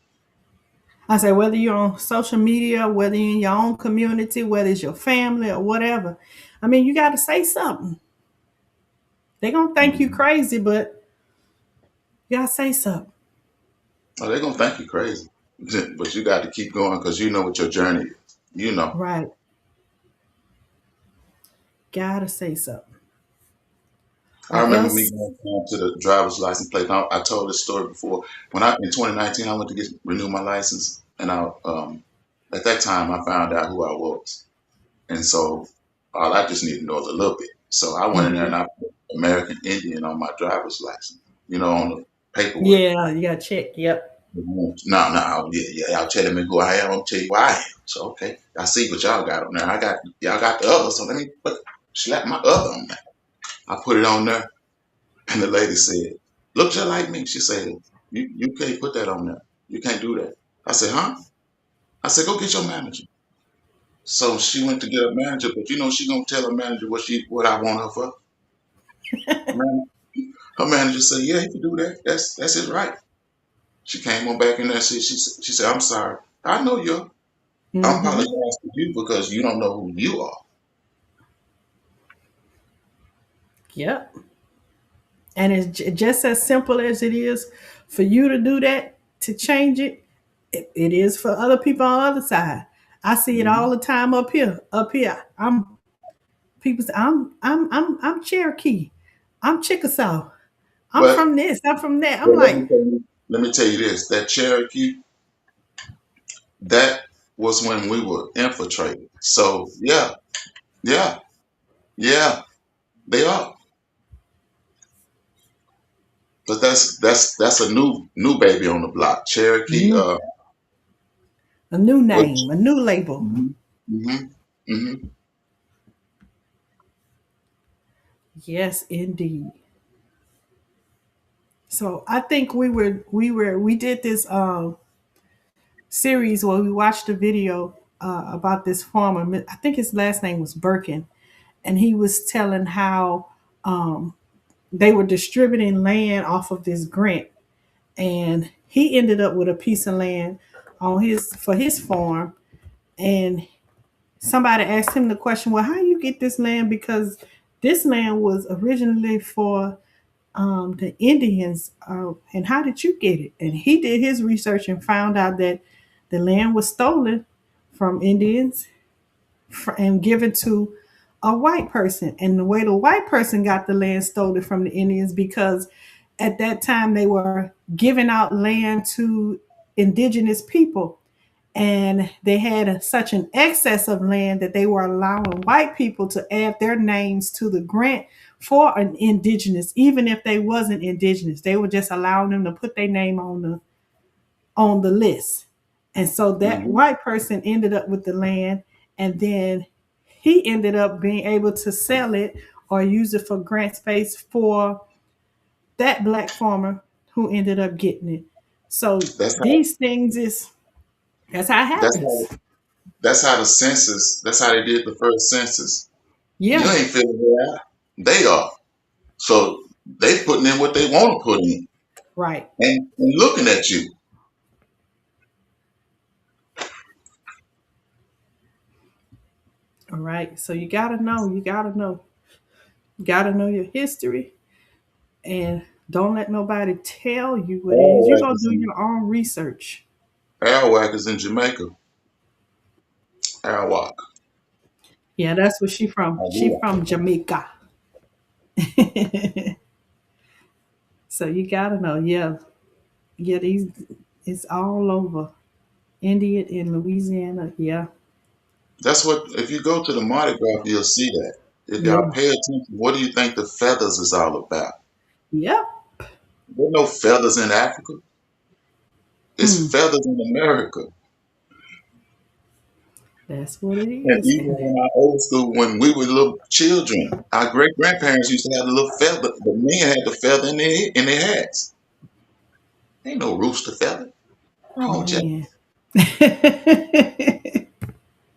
I say whether you're on social media, whether you're in your own community, whether it's your family or whatever, I mean, you got to say something. They gonna think you Mhm. crazy, but you gotta say something. Oh, they're gonna think you crazy, but you got to keep going because you know what your journey is. You know. Right. Gotta say something. I Or remember me else, going down to the driver's license place. I told this story before. When I in 2019, I went to get renew my license, and I at that time I found out who I was, and so all I just needed to know was a little bit. So I went in there mhm. and I put American Indian on my driver's license, on the paperwork. Yeah, you gotta check. Yep. No, no, yeah, yeah. Y'all telling me who I am. I'm tell you who I am. So okay, I see what y'all got on there. Y'all got the other. So let me slap my other on there. I put it on there, and the lady said, "Look just like me." She said, "You can't put that on there. You can't do that." I said, "Huh?" I said, "Go get your manager." So she went to get a manager, but she gonna tell her manager what I want her for. Her man- her manager said, "Yeah, he can do that. That's his right." She came on back in there. She said, "I'm sorry. I know you. I'm Hmm. apologizing to you because you don't know who you are." Yep. And it's just as simple as it is for you to do that to change it. It is for other people on the other side. I see it all Mhm. the time up here. Up here, people say I'm Cherokee. I'm Chickasaw. I'm But from this. I'm from that. I'm but like, let me tell you this: that Cherokee, that was when we were infiltrated. So yeah, yeah, yeah, they are. But that's a new baby on the block. Cherokee, mm, a new what? name, a new label. Hmm. Hmm. Hmm. Yes, indeed. So I think we did this series where we watched a video about this farmer. I think his last name was Birkin, and he was telling how they were distributing land off of this grant, and he ended up with a piece of land on his for his farm, and somebody asked him the question, well, how you get this land? Because this land was originally for the Indians, and how did you get it? And he did his research and found out that the land was stolen from Indians and given to a white person. And the way the white person got the land stolen from the Indians, because at that time they were giving out land to indigenous people, and they had such an excess of land that they were allowing white people to add their names to the grant for an indigenous, even if they wasn't indigenous. They were just allowing them to put their name on the list. And so that Hmm. white person ended up with the land, and then he ended up being able to sell it or use it for grant space for that black farmer who ended up getting it. So That's how. these things is that's how it That's how. happens. That's how the census. That's how they did the first census. You Yeah, ain't figuring it out. They are. So they putting in what they want to put in, right. and looking at you. All right. So you gotta know your history, and don't let nobody tell you what it is. You go Arawak is do in your own research. Arawak is in Jamaica. Arawak. Yeah, that's where she from. She Arawak. from Jamaica. So you gotta know. Yeah, yeah. These it's all over India and Louisiana. Yeah, That's what. If you go to the Mardi Gras, you'll see that. If y'all yeah, pay attention, what do you think the feathers is all about? yep. There are no feathers in Africa. It's Hmm. feathers in America. That's what it And is. even And in our old school, when we were little children, our great grandparents used to have the little feather. The men had the feather in their hats. Ain't no rooster feather. Wrong with you? man.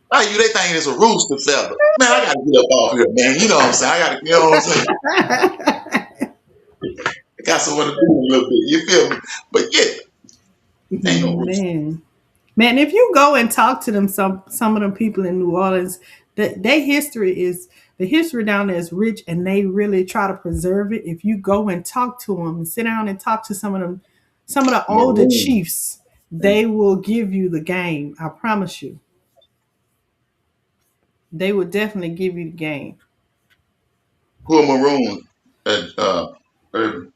Why you they think it's a rooster feather? Man, I gotta get up off here, man. You know what I'm saying? I gotta, you know what I'm saying? I got someone to do a little bit. You feel me? But yeah, ain't no rooster. Man. Man, if you go and talk to them, some of them people in New Orleans, that their history is The history down there is rich, and they really try to preserve it. If you go and talk to them and sit down and talk to some of them, some of the older Maroon. chiefs, they will give you the game. I promise you, they will definitely give you the game. Who are Maroon? At, Urban.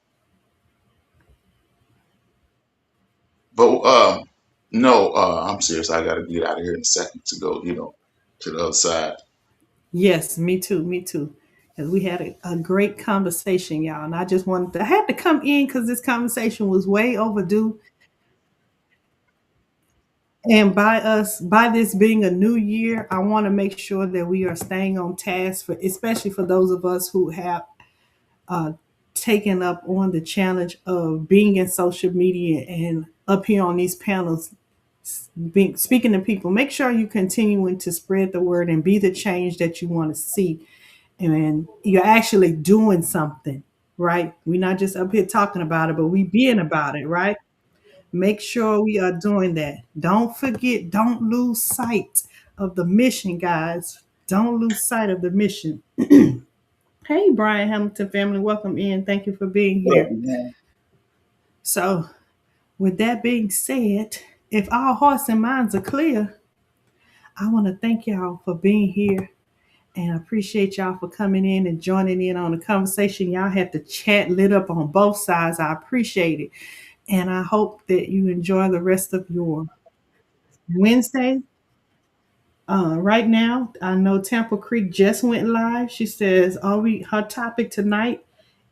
But no, I'm serious. I got to get out of here in a second to go, to the other side. Yes, me too, me too. And we had a great conversation, y'all. And I just wanted to, I had to come in because this conversation was way overdue. And by this being a new year, I want to make sure that we are staying on task for, especially for those of us who have uh, taken up on the challenge of being in social media and up here on these panels, speaking to people. Make sure you continuing to spread the word and be the change that you want to see, and you're actually doing something, right? We're not just up here talking about it, but we being about it, right? Make sure we are doing that. Don't forget, don't lose sight of the mission, guys. Don't lose sight of the mission. Hey, Brian Hamilton family, welcome in. Thank you for being What up, here. man? So, with that being said, if our hearts and minds are clear, I want to thank y'all for being here and I appreciate y'all for coming in and joining in on the conversation. Y'all had the chat lit up on both sides. I appreciate it. And I hope that you enjoy the rest of your Wednesday. Right now, I know Tampa Creek just went live. She says, "Are we?" Her topic tonight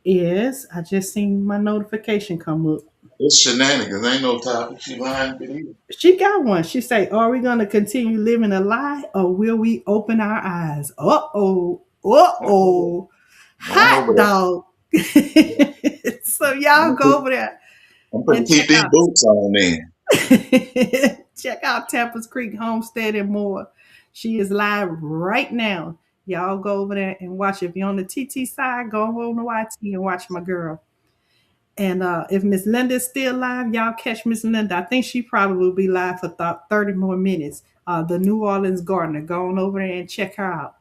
is. I just seen my notification come up. It's shenanigans. Ain't no topic. She lying to you. She got one. She say, "Are we going to continue living a lie, or will we open our eyes?" Uh-oh. Going Hot over there. dog. So I'm y'all gonna go put, over there I'm gonna and keep check these out boots on then. check out Tampa's Creek Homestead and more. She is live right now. Y'all go over there and watch. If you're on the TT side, go on the YT and watch my girl. And if Miss Linda is still live, y'all catch Miss Linda. I think she probably will be live for 30 more minutes. The New Orleans Gardener. Go on over there and check her out.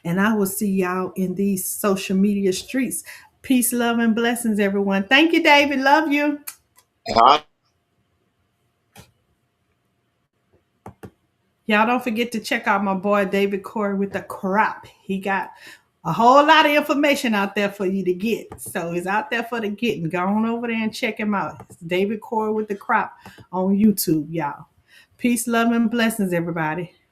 And I will see y'all in these social media streets. Peace, love, and blessings, everyone. Thank you, David. Love you. I Y'all don't forget to check out my boy David Corey with the crop. He got a whole lot of information out there for you to get. So it's out there for the getting. Go on over there and check him out. It's David Corey with the crop on YouTube, y'all. Peace, love, and blessings, everybody.